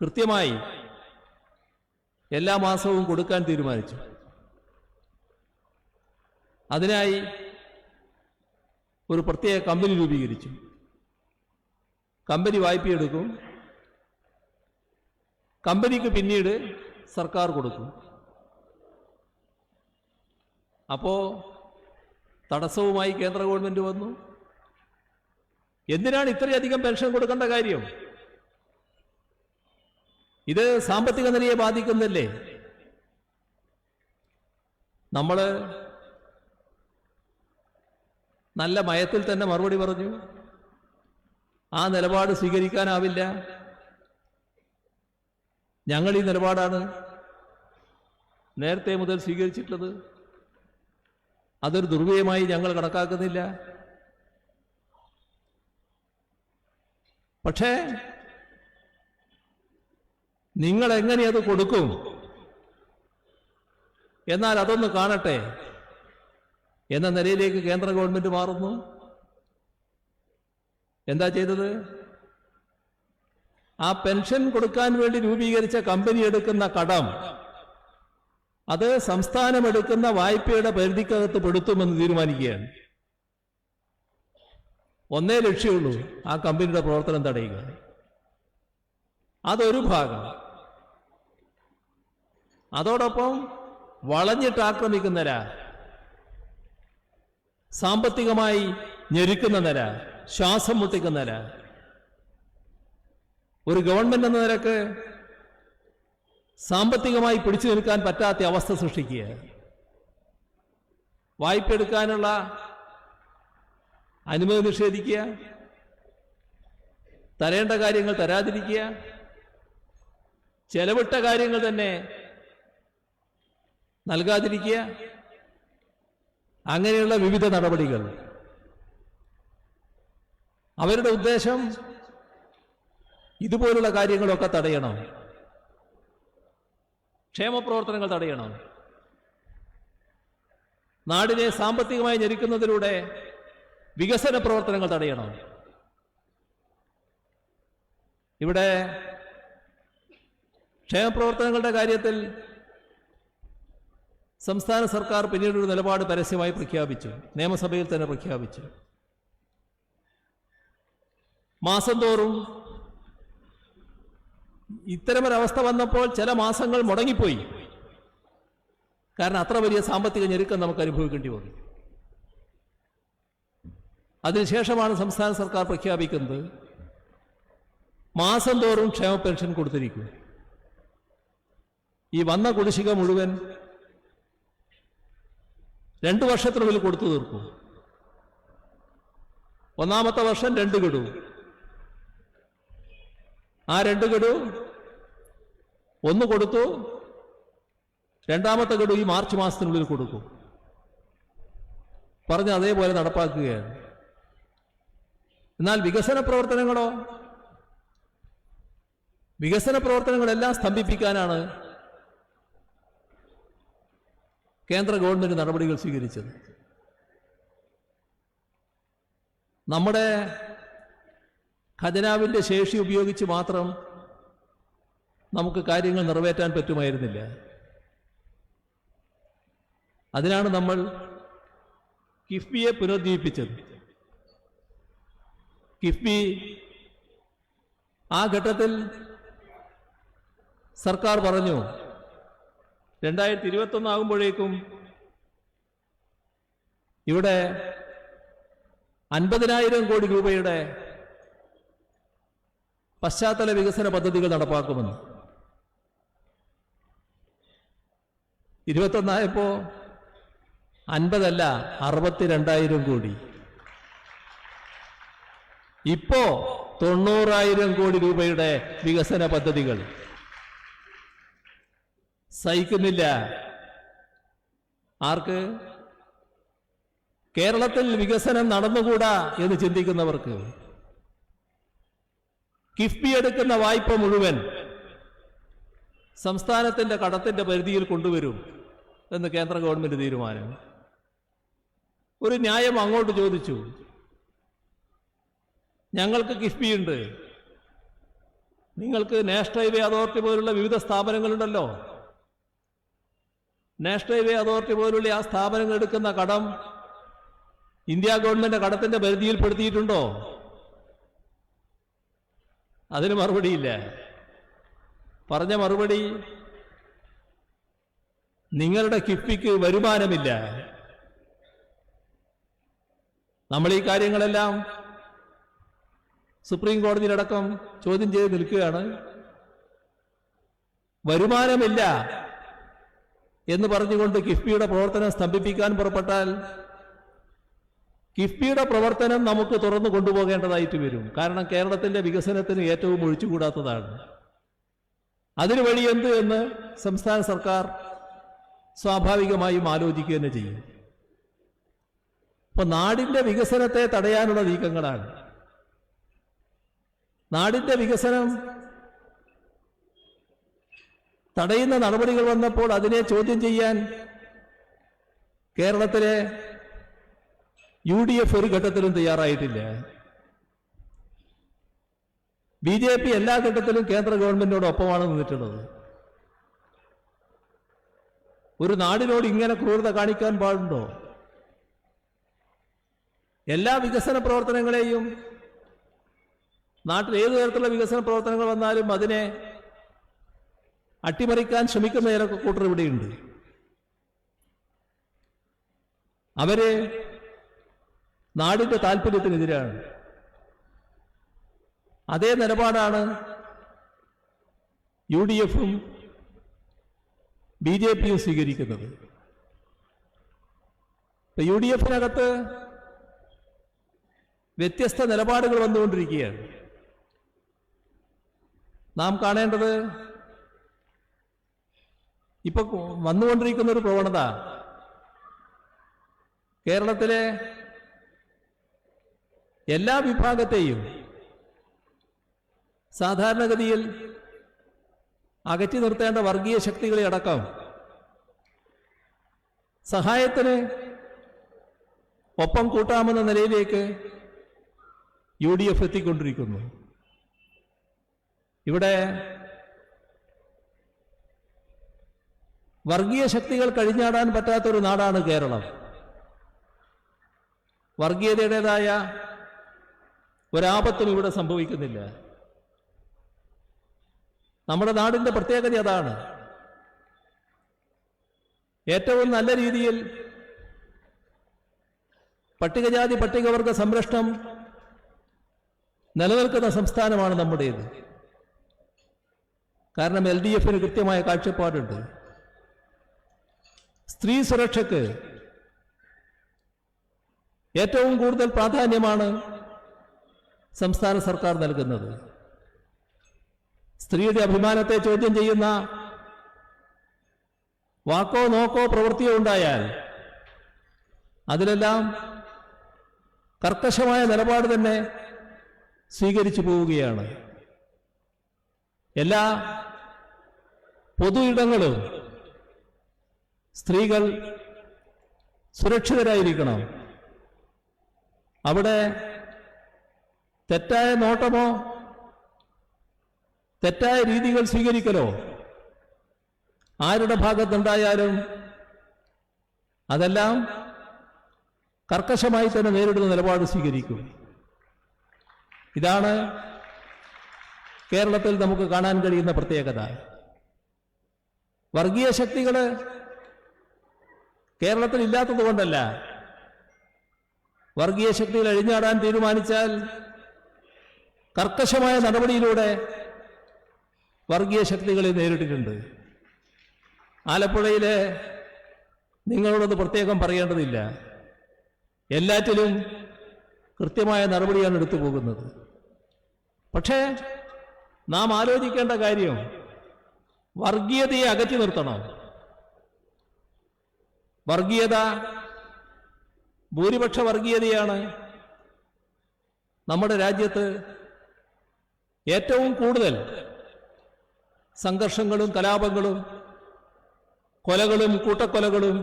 കൃത്യമായി എല്ലാ മാസവും കൊടുക്കാൻ തീരുമാനിച്ചു. അതിനായി ഒരു പ്രത്യേക കമ്പനി രൂപീകരിച്ചു. കമ്പനി വായ്പയെടുക്കും, കമ്പനിക്ക് പിന്നീട് സർക്കാർ കൊടുക്കും. അപ്പോൾ തടസ്സവുമായി കേന്ദ്ര ഗവൺമെന്റ് വന്നു. എന്തിനാണ് ഇത്രയധികം പെൻഷൻ കൊടുക്കേണ്ട കാര്യം? ഇത് സാമ്പത്തിക നിലയെ ബാധിക്കുന്നില്ലേ? നമ്മൾ നല്ല മയത്തിൽ തന്നെ മറുപടി പറഞ്ഞു. ആ നിലപാട് സ്വീകരിക്കാനാവില്ല. ഞങ്ങൾ ഈ നിലപാടാണ് നേരത്തെ മുതൽ സ്വീകരിച്ചിട്ടുള്ളത്. അതൊരു ദുർവ്യയമായി ഞങ്ങൾ കണക്കാക്കുന്നില്ല. പക്ഷേ നിങ്ങൾ എങ്ങനെ അത് കൊടുക്കും എന്നാൽ അതൊന്ന് കാണട്ടെ എന്ന നിലയിലേക്ക് കേന്ദ്ര ഗവൺമെന്റ് മാറുന്നു. എന്താ ചെയ്തത്? ആ പെൻഷൻ കൊടുക്കാൻ വേണ്ടി രൂപീകരിച്ച കമ്പനി എടുക്കുന്ന കടം അത് സംസ്ഥാനം എടുക്കുന്ന വായ്പയുടെ പരിധിക്കകത്ത് പെടുത്തുമെന്ന് തീരുമാനിക്കുകയാണ്. ഒന്നേ ലക്ഷ്യമുള്ളൂ, ആ കമ്പനിയുടെ പ്രവർത്തനം തടയുക. അതൊരു ഭാഗം. അതോടൊപ്പം വളഞ്ഞിട്ട് ആക്രമിക്കുന്ന നില, സാമ്പത്തികമായി ഞെരുക്കുന്ന നില, ശ്വാസം മുട്ടിക്കുന്ന നില, ഒരു ഗവൺമെന്റ് എന്ന നിലക്ക് സാമ്പത്തികമായി പിടിച്ചു നിൽക്കാൻ പറ്റാത്ത അവസ്ഥ സൃഷ്ടിക്കുക, വായ്പ എടുക്കാനുള്ള അനുമതി നിഷേധിക്കുക, തരേണ്ട കാര്യങ്ങൾ തരാതിരിക്കുക, ചെലവിട്ട കാര്യങ്ങൾ തന്നെ നൽകാതിരിക്കുക, അങ്ങനെയുള്ള വിവിധ നടപടികൾ. അവരുടെ ഉദ്ദേശം ഇതുപോലുള്ള കാര്യങ്ങളൊക്കെ തടയണം, ക്ഷേമപ്രവർത്തനങ്ങൾ തടയണം, നാടിനെ സാമ്പത്തികമായി ഞെരുക്കുന്നതിലൂടെ വികസന പ്രവർത്തനങ്ങൾ തടയണം. ഇവിടെ ക്ഷേമപ്രവർത്തനങ്ങളുടെ കാര്യത്തിൽ സംസ്ഥാന സർക്കാർ പിന്നീടൊരു നിലപാട് പരസ്യമായി പ്രഖ്യാപിച്ചു, നിയമസഭയിൽ തന്നെ പ്രഖ്യാപിച്ചു. മാസം തോറും ഇത്തരമൊരവസ്ഥ വന്നപ്പോൾ ചില മാസങ്ങൾ മുടങ്ങിപ്പോയി. കാരണം അത്ര വലിയ സാമ്പത്തിക ഞെരുക്കം നമുക്ക് അനുഭവിക്കേണ്ടി വന്നു. അതിനുശേഷമാണ് സംസ്ഥാന സർക്കാർ പ്രഖ്യാപിക്കുന്നത് മാസം തോറും ക്ഷേമ പെൻഷൻ കൊടുത്തിരിക്കും. ഈ വന്ന കുടിശ്ശിക മുഴുവൻ 2 വർഷത്തിനുള്ളിൽ കൊടുത്തു തീർക്കും. ഒന്നാമത്തെ വർഷം 2 ഗഡു. ആ 2 ഗഡു ഒന്ന് കൊടുത്തു, രണ്ടാമത്തെ ഗഡു ഈ മാർച്ച് മാസത്തിനുള്ളിൽ കൊടുക്കും. പറഞ്ഞ് അതേപോലെ നടപ്പാക്കുകയാണ്. എന്നാൽ വികസന പ്രവർത്തനങ്ങളോ, വികസന പ്രവർത്തനങ്ങളെല്ലാം സ്തംഭിപ്പിക്കാനാണ് കേന്ദ്ര ഗവൺമെന്റ് നടപടികൾ സ്വീകരിച്ചത്. നമ്മുടെ ഖജനാവിൻ്റെ ശേഷി ഉപയോഗിച്ച് മാത്രം നമുക്ക് കാര്യങ്ങൾ നിറവേറ്റാൻ പറ്റുമായിരുന്നില്ല. അതിനാണ് നമ്മൾ കിഫ്ബിയെ പുനരുജ്ജീവിപ്പിച്ചത്. കിഫ്ബി ആ ഘട്ടത്തിൽ സർക്കാർ പറഞ്ഞു 2021 ആകുമ്പോഴേക്കും ഇവിടെ 50,000 കോടി രൂപയുടെ പശ്ചാത്തല വികസന പദ്ധതികൾ നടപ്പാക്കുമെന്ന്. 21 ആയപ്പോ 50 അല്ല 62,000 കോടി. ഇപ്പോ 90,000 കോടി രൂപയുടെ വികസന പദ്ധതികൾ. സഹിക്കുന്നില്ല. ആർക്ക്? കേരളത്തിൽ വികസനം നടന്നുകൂടാ എന്ന് ചിന്തിക്കുന്നവർക്ക്. കിഫ്ബി എടുക്കുന്ന വായ്പ മുഴുവൻ സംസ്ഥാനത്തിന്റെ കടത്തിന്റെ പരിധിയിൽ കൊണ്ടുവരും എന്ന് കേന്ദ്ര ഗവൺമെന്റ് തീരുമാനം. ഒരു ന്യായം അങ്ങോട്ട് ചോദിച്ചു. ഞങ്ങൾക്ക് കിഫ്ബി ഉണ്ട്, നിങ്ങൾക്ക് നാഷണൽ ഹൈവേ അതോറിറ്റി പോലുള്ള വിവിധ സ്ഥാപനങ്ങളുണ്ടല്ലോ. നാഷണൽ ഹൈവേ അതോറിറ്റി പോലുള്ള ആ സ്ഥാപനങ്ങൾ എടുക്കുന്ന കടം ഇന്ത്യ ഗവൺമെന്റ് കടത്തിന്റെ പരിധിയിൽപ്പെടുത്തിയിട്ടുണ്ടോ? അതിന് മറുപടിയില്ല. പറഞ്ഞ മറുപടി, നിങ്ങളുടെ കിഫ്ബിക്ക് വരുമാനമില്ല. നമ്മൾ ഈ കാര്യങ്ങളെല്ലാം സുപ്രീം കോടതിയിലടക്കം ചോദ്യം ചെയ്ത് നിൽക്കുകയാണ്. വരുമാനമില്ല എന്ന് പറഞ്ഞുകൊണ്ട് കിഫ്ബിയുടെ പ്രവർത്തനം സ്തംഭിപ്പിക്കാൻ പുറപ്പെട്ടാൽ കിഫ്ബിയുടെ പ്രവർത്തനം നമുക്ക് തുറന്നു കൊണ്ടുപോകേണ്ടതായിട്ട് വരും. കാരണം കേരളത്തിന്റെ വികസനത്തിന് ഏറ്റവും ഒഴിച്ചുകൂടാത്തതാണ്. അതിന് വഴി എന്ത് എന്ന് സംസ്ഥാന സർക്കാർ സ്വാഭാവികമായും ആലോചിക്കുക തന്നെ ചെയ്യും. അപ്പൊ നാടിന്റെ വികസനത്തെ തടയാനുള്ള നീക്കങ്ങളാണ്. നാടിന്റെ വികസനം തടയുന്ന നടപടികൾ വന്നപ്പോൾ അതിനെ ചോദ്യം ചെയ്യാൻ കേരളത്തിലെ UDF ഒരു ഘട്ടത്തിലും തയ്യാറായിട്ടില്ല. BJP എല്ലാ ഘട്ടത്തിലും കേന്ദ്ര ഗവൺമെന്റിനോടൊപ്പമാണ് നിന്നിട്ടുള്ളത്. ഒരു നാടിനോട് ഇങ്ങനെ ക്രൂരത കാണിക്കാൻ പാടുണ്ടോ? എല്ലാ വികസന പ്രവർത്തനങ്ങളെയും, നാട്ടിൽ ഏതു തരത്തിലുള്ള വികസന പ്രവർത്തനങ്ങൾ വന്നാലും അതിനെ അട്ടിമറിക്കാൻ ശ്രമിക്കുന്ന ചില കൂട്ടർ ഇവിടെയുണ്ട്. അവര് നാടിന്റെ താല്പര്യത്തിനെതിരാണ്. അതേ നിലപാടാണ് UDFും BJPയും സ്വീകരിക്കുന്നത്. ഇപ്പൊ UDFിനകത്ത് വ്യത്യസ്ത നിലപാടുകൾ വന്നുകൊണ്ടിരിക്കുകയാണ്. നാം കാണേണ്ടത് ഇപ്പൊ വന്നുകൊണ്ടിരിക്കുന്ന ഒരു പ്രവണത കേരളത്തിലെ എല്ലാ വിഭാഗത്തെയും സാധാരണഗതിയിൽ അകറ്റി നിർത്തേണ്ട വർഗീയ ശക്തികളെ അടക്കം സഹായത്തിന് ഒപ്പം കൂട്ടാമെന്ന നിലയിലേക്ക് UDF എത്തിക്കൊണ്ടിരിക്കുന്നു. ഇവിടെ വർഗീയ ശക്തികൾ കഴിഞ്ഞാടാൻ പറ്റാത്തൊരു നാടാണ് കേരളം. വർഗീയതയുടേതായ ഒരാപത്തും ഇവിടെ സംഭവിക്കുന്നില്ല. നമ്മുടെ നാടിന്റെ പ്രത്യേകത അതാണ്. ഏറ്റവും നല്ല രീതിയിൽ പട്ടികജാതി പട്ടികവർഗ സംരക്ഷണം നിലനിൽക്കുന്ന സംസ്ഥാനമാണ് നമ്മുടേത്. കാരണം LDFന് കൃത്യമായ കാഴ്ചപ്പാടുണ്ട്. സ്ത്രീ സുരക്ഷയ്ക്ക് ഏറ്റവും കൂടുതൽ പ്രാധാന്യമാണ് സംസ്ഥാന സർക്കാർ നൽകുന്നത്. സ്ത്രീയുടെ അഭിമാനത്തെ ചോദ്യം ചെയ്യുന്ന വാക്കോ നോക്കോ പ്രവൃത്തിയോ ഉണ്ടായാൽ അതിലെല്ലാം കർക്കശമായ നിലപാട് തന്നെ സ്വീകരിച്ചു പോവുകയാണ്. എല്ലാ പൊതു ഇടങ്ങളും സ്ത്രീകൾ സുരക്ഷിതരായിരിക്കണം. അവിടെ തെറ്റായ നോട്ടമോ തെറ്റായ രീതികൾ സ്വീകരിക്കലോ ആരുടെ ഭാഗത്തുണ്ടായാലും അതെല്ലാം കർക്കശമായി തന്നെ നേരിടുന്ന നിലപാട് സ്വീകരിക്കും. ഇതാണ് കേരളത്തിൽ നമുക്ക് കാണാൻ കഴിയുന്ന പ്രത്യേകത. വർഗീയ ശക്തികൾ കേരളത്തിൽ ഇല്ലാത്തത് കൊണ്ടല്ല. വർഗീയ ശക്തികൾ അഴിഞ്ഞാടാൻ തീരുമാനിച്ചാൽ കർക്കശമായ നടപടിയിലൂടെ വർഗീയ ശക്തികളെ നേരിട്ടിട്ടുണ്ട്. ആലപ്പുഴയിലെ നിങ്ങളോടത് പ്രത്യേകം പറയേണ്ടതില്ല. എല്ലാറ്റിലും കൃത്യമായ നടപടിയാണ് എടുത്തു പോകുന്നത്. പക്ഷേ നാം ആലോചിക്കേണ്ട കാര്യം വർഗീയതയെ അകറ്റി നിർത്തണം. വർഗീയത ഭൂരിപക്ഷ വർഗീയതയാണ് നമ്മുടെ രാജ്യത്ത് ഏറ്റവും കൂടുതൽ സംഘർഷങ്ങളും കലാപങ്ങളും കൊലകളും കൂട്ടക്കൊലകളും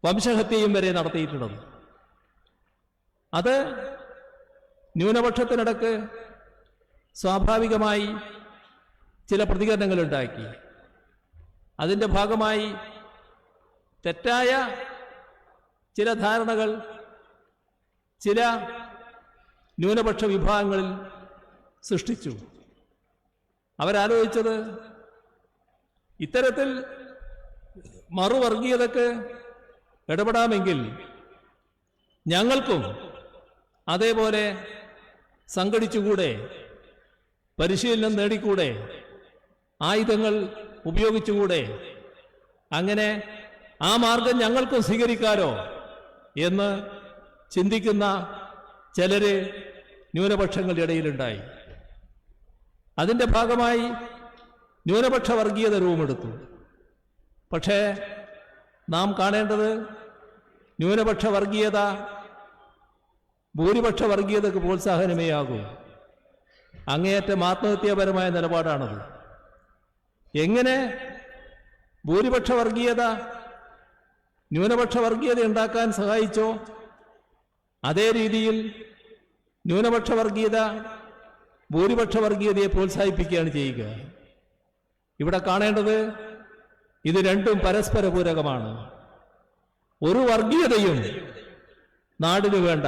വംശഹത്യയും വരെ നടത്തിയിട്ടുള്ളത്. അത് ന്യൂനപക്ഷത്തിനിടക്ക് സ്വാഭാവികമായി ചില പ്രതികരണങ്ങളുണ്ടാക്കി. അതിൻ്റെ ഭാഗമായി തെറ്റായ ചില ധാരണകൾ ചില ന്യൂനപക്ഷ വിഭാഗങ്ങളിൽ സൃഷ്ടിച്ചു. അവരാലോചിച്ചത് ഇത്തരത്തിൽ മറുവർഗീയതക്ക് ഇടപെടാമെങ്കിൽ ഞങ്ങൾക്കും അതേപോലെ സംഘടിച്ചുകൂടെ, പരിശീലനം നേടിക്കൂടെ, ആയുധങ്ങൾ ഉപയോഗിച്ചുകൂടെ, അങ്ങനെ ആ മാർഗം ഞങ്ങൾക്കും സ്വീകരിക്കാലോ എന്ന് ചിന്തിക്കുന്ന ചിലര് ന്യൂനപക്ഷങ്ങളുടെ ഇടയിലുണ്ടായി. അതിൻ്റെ ഭാഗമായി ന്യൂനപക്ഷ വർഗീയത രൂപമെടുത്തു. പക്ഷേ നാം കാണേണ്ടത് ന്യൂനപക്ഷ വർഗീയത ഭൂരിപക്ഷ വർഗീയതയ്ക്ക് പ്രോത്സാഹനമേ ആകൂ. അങ്ങേയറ്റം ആത്മഹത്യാപരമായ നിലപാടാണത്. എങ്ങനെ ഭൂരിപക്ഷ വർഗീയത ന്യൂനപക്ഷ വർഗീയത ഉണ്ടാക്കാൻ സഹായിച്ചോ അതേ രീതിയിൽ ന്യൂനപക്ഷ വർഗീയത ഭൂരിപക്ഷ വർഗീയതയെ പ്രോത്സാഹിപ്പിക്കുകയാണ് ചെയ്യുക. ഇവിടെ കാണേണ്ടത് ഇത് രണ്ടും പരസ്പര പൂരകമാണ്. ഒരു വർഗീയതയും നാടിനു വേണ്ട.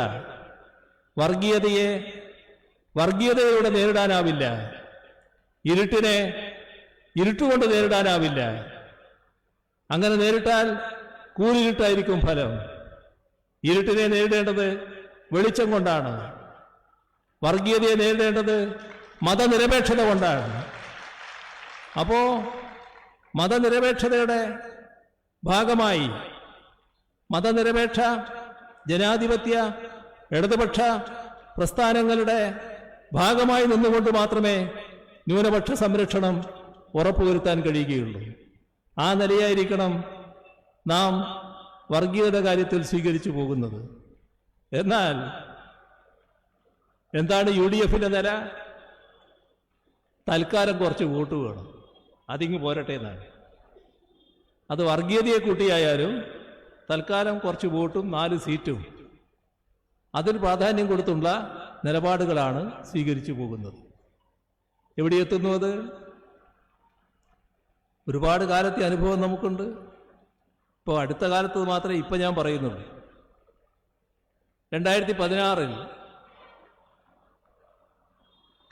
വർഗീയതയെ വർഗീയതയോടെ നേരിടാനാവില്ല. ഇരുട്ടിനെ ഇരുട്ടുകൊണ്ട് നേരിടാനാവില്ല. അങ്ങനെ നേരിട്ടാൽ കൂരിരുട്ടായിരിക്കും ഫലം. ഇരുട്ടിനെ നേരിടേണ്ടത് വെളിച്ചം കൊണ്ടാണ്. വർഗീയതയെ നേരിടേണ്ടത് മതനിരപേക്ഷത കൊണ്ടാണ്. അപ്പോ മതനിരപേക്ഷതയുടെ ഭാഗമായി മതനിരപേക്ഷ ജനാധിപത്യ ഇടതുപക്ഷ പ്രസ്ഥാനങ്ങളുടെ ഭാഗമായി നിന്നുകൊണ്ട് മാത്രമേ ന്യൂനപക്ഷ സംരക്ഷണം ഉറപ്പുവരുത്താൻ കഴിയുകയുള്ളൂ. ആ നിലയായിരിക്കണം നാം വർഗീയത കാര്യത്തിൽ സ്വീകരിച്ചു പോകുന്നത്. എന്നാൽ എന്താണ് UDFന്റെ നില? തൽക്കാലം കുറച്ച് വോട്ട് വേണം, അതിങ്ങ് പോരട്ടെ എന്നാണ്. അത് വർഗീയതയെ കൂട്ടിയായാലും തൽക്കാലം കുറച്ച് വോട്ടും 4 സീറ്റും അതിന് പ്രാധാന്യം കൊടുത്തുള്ള നിലപാടുകളാണ് സ്വീകരിച്ചു പോകുന്നത്. എവിടെ എത്തുന്നു അത്? ഒരുപാട് കാലത്തെ അനുഭവം നമുക്കുണ്ട്. ഇപ്പോൾ അടുത്ത കാലത്ത് മാത്രമേ ഇപ്പം ഞാൻ പറയുന്നുള്ളൂ. 2016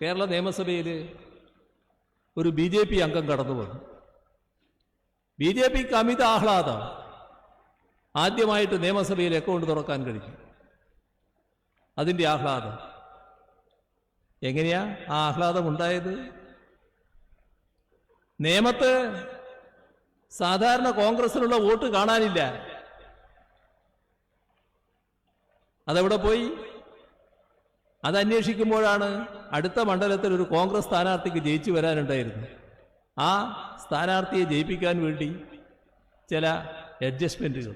കേരള നിയമസഭയിൽ ഒരു BJP അംഗം കടന്നു വന്നു. BJPക്ക് അമിത ആഹ്ലാദം. ആദ്യമായിട്ട് നിയമസഭയിൽ അക്കൗണ്ട് തുറക്കാൻ കഴിഞ്ഞു. അതിൻ്റെ ആഹ്ലാദം. എങ്ങനെയാ ആ ആഹ്ലാദം ഉണ്ടായത്? നേമത്ത് സാധാരണ കോൺഗ്രസിനുള്ള വോട്ട് കാണാനില്ല. അതെവിടെ പോയി? അതന്വേഷിക്കുമ്പോഴാണ് അടുത്ത മണ്ഡലത്തിൽ ഒരു കോൺഗ്രസ് സ്ഥാനാർത്ഥിക്ക് ജയിച്ചു വരാനുണ്ടായിരുന്നു. ആ സ്ഥാനാർത്ഥിയെ ജയിപ്പിക്കാൻ വേണ്ടി ചില അഡ്ജസ്റ്റ്മെന്റുകൾ.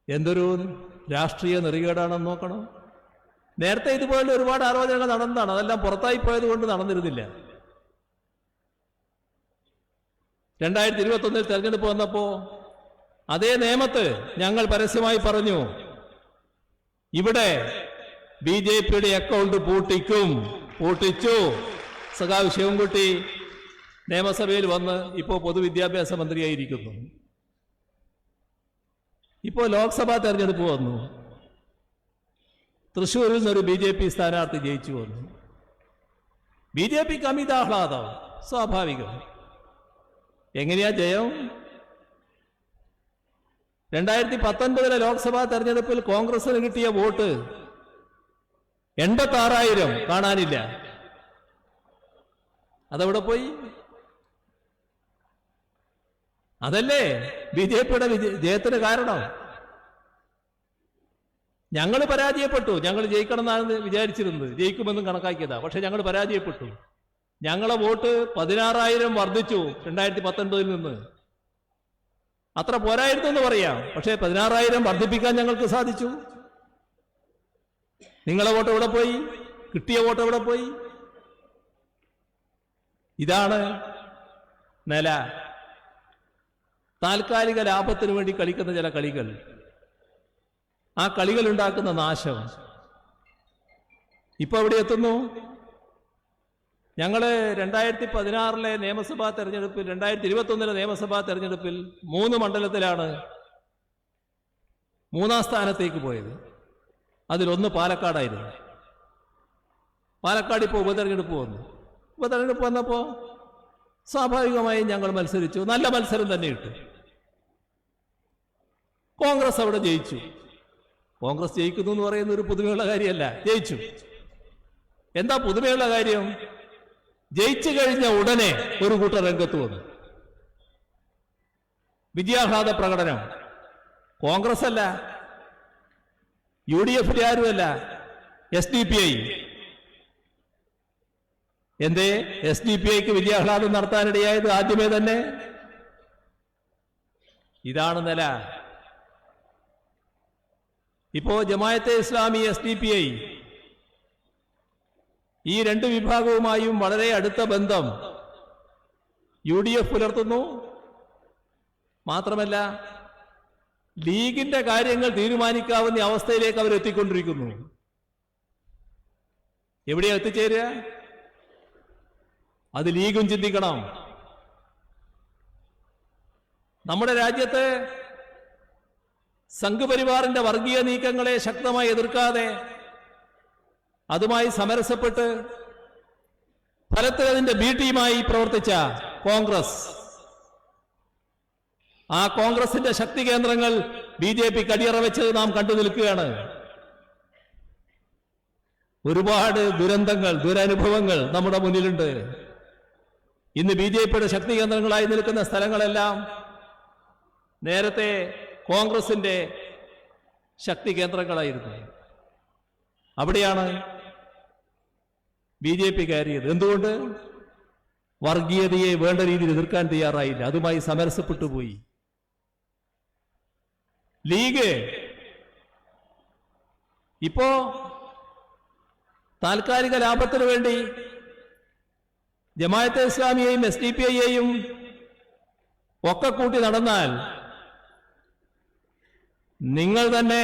എന്തൊരു രാഷ്ട്രീയ നെറികേടാണെന്ന് നോക്കണം. നേരത്തെ ഇതുപോലെ ഒരുപാട് ആലോചനകൾ നടന്നതാണ്. അതെല്ലാം പുറത്തായി പോയത് കൊണ്ട് നടന്നിരുന്നില്ല. 2021 തെരഞ്ഞെടുപ്പ് വന്നപ്പോ അതേ നേമത്ത് ഞങ്ങൾ പരസ്യമായി പറഞ്ഞു, ഇവിടെ BJPയുടെ അക്കൗണ്ട് പൂട്ടിച്ചു. സഖാവ് ശിവൻകുട്ടി നിയമസഭയിൽ വന്ന് ഇപ്പോൾ പൊതുവിദ്യാഭ്യാസ മന്ത്രിയായിരിക്കുന്നു. ഇപ്പോൾ ലോക്സഭാ തെരഞ്ഞെടുപ്പ് വന്നു. തൃശ്ശൂരിൽ നിന്നൊരു BJP സ്ഥാനാർത്ഥി ജയിച്ചു വന്നു. BJPക്ക് അമിതാഹ്ലാദം സ്വാഭാവികം. എങ്ങനെയാ ജയം? 2019 ലോക്സഭാ തെരഞ്ഞെടുപ്പിൽ കോൺഗ്രസിന് കിട്ടിയ വോട്ട് 86,000 കാണാനില്ല. അതെവിടെ പോയി? അതല്ലേ BJPയുടെ ജയത്തിന് കാരണം. ഞങ്ങൾ പരാജയപ്പെട്ടു. ഞങ്ങൾ ജയിക്കണമെന്നാണ് വിചാരിച്ചിരുന്നത്, ജയിക്കുമെന്നും കണക്കാക്കിയതാ. പക്ഷെ ഞങ്ങൾ പരാജയപ്പെട്ടു. ഞങ്ങളെ വോട്ട് 16,000 വർദ്ധിച്ചു 2019 നിന്ന്. അത്ര പോരായിരുന്നു എന്ന് പറയാം, പക്ഷേ 16,000 വർദ്ധിപ്പിക്കാൻ ഞങ്ങൾക്ക് സാധിച്ചു. നിങ്ങളെ വോട്ട് എവിടെ പോയി? കിട്ടിയ വോട്ട് എവിടെ പോയി? ഇതാണ് നില. താൽക്കാലിക ലാഭത്തിന് വേണ്ടി കളിക്കുന്ന ചില കളികൾ, ആ കളികൾ ഉണ്ടാക്കുന്ന നാശം. ഇപ്പൊ എവിടെ എത്തുന്നു? ഞങ്ങള് 2016 നിയമസഭാ തെരഞ്ഞെടുപ്പിൽ, 2021 നിയമസഭാ തെരഞ്ഞെടുപ്പിൽ 3 മണ്ഡലത്തിലാണ് 3-ാം സ്ഥാനത്തേക്ക് പോയത്. അതിലൊന്ന് പാലക്കാടായിരുന്നു. പാലക്കാട് ഇപ്പോൾ ഉപതെരഞ്ഞെടുപ്പ് വന്നു. ഉപതെരഞ്ഞെടുപ്പ് വന്നപ്പോൾ സ്വാഭാവികമായും ഞങ്ങൾ മത്സരിച്ചു. നല്ല മത്സരം തന്നെ ഇട്ടു. കോൺഗ്രസ് അവിടെ ജയിച്ചു. കോൺഗ്രസ് ജയിക്കുന്നു എന്ന് പറയുന്ന ഒരു പുതുമയുള്ള കാര്യമല്ല. ജയിച്ചു. എന്താ പുതുമയുള്ള കാര്യം? ജയിച്ചു കഴിഞ്ഞ ഉടനെ ഒരു കൂട്ടർ രംഗത്ത് വന്നു. വിജയാഹ്ലാദ പ്രകടനം. കോൺഗ്രസ് അല്ല, UDF ആരുമല്ല, SDPI. എന്തേ SDPIക്ക് വിജയാഹ്ലാദം നടത്താനിടയായത്? ആദ്യമേ തന്നെ ഇതാണ് നില. ഇപ്പോ ജമാഅത്തെ ഇസ്ലാമി, SDPI ഈ 2 വിഭാഗവുമായും വളരെ അടുത്ത ബന്ധം UDF പുലർത്തുന്നു. മാത്രമല്ല ലീഗിന്റെ കാര്യങ്ങൾ തീരുമാനിക്കാവുന്ന അവസ്ഥയിലേക്ക് അവർ എത്തിക്കൊണ്ടിരിക്കുന്നു. എവിടെയാ എത്തിച്ചേരുക? അത് ലീഗും ചിന്തിക്കണം. നമ്മുടെ രാജ്യത്ത് സംഘപരിവാറിന്റെ വർഗീയ നീക്കങ്ങളെ ശക്തമായി എതിർക്കാതെ അതുമായി സമരസപ്പെട്ട് ഫലത്തിൽ അതിന്റെ B ടീമായി പ്രവർത്തിച്ച കോൺഗ്രസ്, ആ കോൺഗ്രസിന്റെ ശക്തി കേന്ദ്രങ്ങൾ BJPക്ക് അടിയറ വെച്ചത് നാം കണ്ടു നിൽക്കുകയാണ്. ഒരുപാട് ദുരന്തങ്ങൾ, ദുരനുഭവങ്ങൾ നമ്മുടെ മുന്നിലുണ്ട്. ഇന്ന് BJPയുടെ ശക്തി കേന്ദ്രങ്ങളായി നിൽക്കുന്ന സ്ഥലങ്ങളെല്ലാം നേരത്തെ കോൺഗ്രസിന്റെ ശക്തി കേന്ദ്രങ്ങളായിരുന്നു. അവിടെയാണ് BJP കയറിയത്. എന്തുകൊണ്ട്? വർഗീയതയെ വേണ്ട രീതിയിൽ എതിർക്കാൻ തയ്യാറായില്ല. അതുമായി സമരസപ്പെട്ടു പോയി. ലീഗ് ഇപ്പോ താൽക്കാലിക ലാഭത്തിന് വേണ്ടി ജമാഅത്തെ ഇസ്ലാമിയെയും SDPIയെയും ഒക്കെ കൂട്ടി നടന്നാൽ നിങ്ങൾ തന്നെ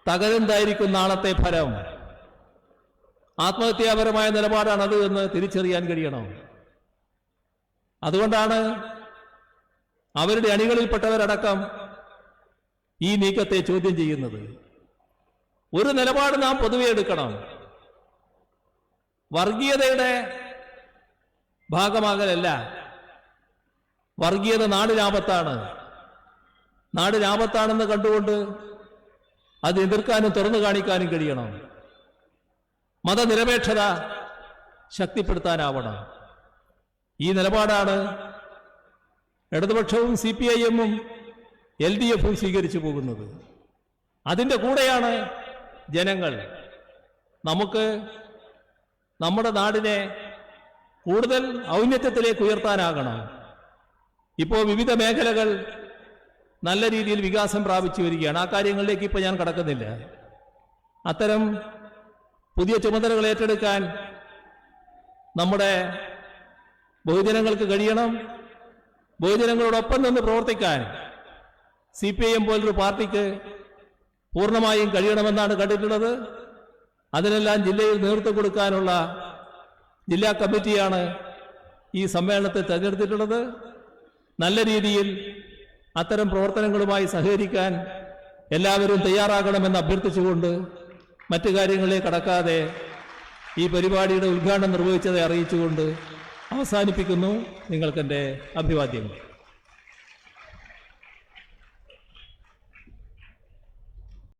തകരുന്നതായിരിക്കും നാളത്തെ ഫലം. ആത്മഹത്യാപരമായ നിലപാടാണത് എന്ന് തിരിച്ചറിയാൻ കഴിയണം. അതുകൊണ്ടാണ് അവരുടെ അണികളിൽപ്പെട്ടവരടക്കം ഈ നീക്കത്തെ ചോദ്യം ചെയ്യുന്നത്. ഒരു നിലപാട് നാം പൊതുവെ എടുക്കണം. വർഗീയതയുടെ ഭാഗമാകലല്ല. വർഗീയത നാടിനാപത്താണ്. നാടിനാപത്താണെന്ന് കണ്ടുകൊണ്ട് അത് എതിർക്കാനും തുറന്നു കാണിക്കാനും കഴിയണം. മതനിരപേക്ഷത ശക്തിപ്പെടുത്താനാവണം. ഈ നിലപാടാണ് ഇടതുപക്ഷവും CPIM-ഉം LDFും സ്വീകരിച്ചു പോകുന്നത്. അതിൻ്റെ കൂടെയാണ് ജനങ്ങൾ. നമുക്ക് നമ്മുടെ നാടിനെ കൂടുതൽ ഔന്നത്യത്തിലേക്ക് ഉയർത്താനാകണം. ഇപ്പോൾ വിവിധ മേഖലകൾ നല്ല രീതിയിൽ വികാസം പ്രാപിച്ചു വരികയാണ്. ആ കാര്യങ്ങളിലേക്ക് ഇപ്പോൾ ഞാൻ കടക്കുന്നില്ല. അത്തരം പുതിയ ചുമതലകൾ ഏറ്റെടുക്കാൻ നമ്മുടെ ബഹുജനങ്ങൾക്ക് കഴിയണം. ബഹുജനങ്ങളോടൊപ്പം നിന്ന് പ്രവർത്തിക്കാൻ CPIM പോലൊരു പാർട്ടിക്ക് പൂർണ്ണമായും കഴിയണമെന്നാണ് കണ്ടിട്ടുള്ളത്. അതിനെല്ലാം ജില്ലയിൽ നേതൃത്വം കൊടുക്കാനുള്ള ജില്ലാ കമ്മിറ്റിയാണ് ഈ സമ്മേളനത്തെ തെരഞ്ഞെടുത്തിട്ടുള്ളത്. നല്ല രീതിയിൽ അത്തരം പ്രവർത്തനങ്ങളുമായി സഹകരിക്കാൻ എല്ലാവരും തയ്യാറാകണമെന്ന് അഭ്യർത്ഥിച്ചുകൊണ്ട് മറ്റു കാര്യങ്ങളിലേക്ക് കടക്കാതെ ഈ പരിപാടിയുടെ ഉദ്ഘാടനം നിർവഹിച്ചதை അറിയിച്ചുകൊണ്ട് അവസാനിപ്പിക്കുന്നു. നിങ്ങൾക്കെൻ്റെ അഭിവാദ്യങ്ങൾ.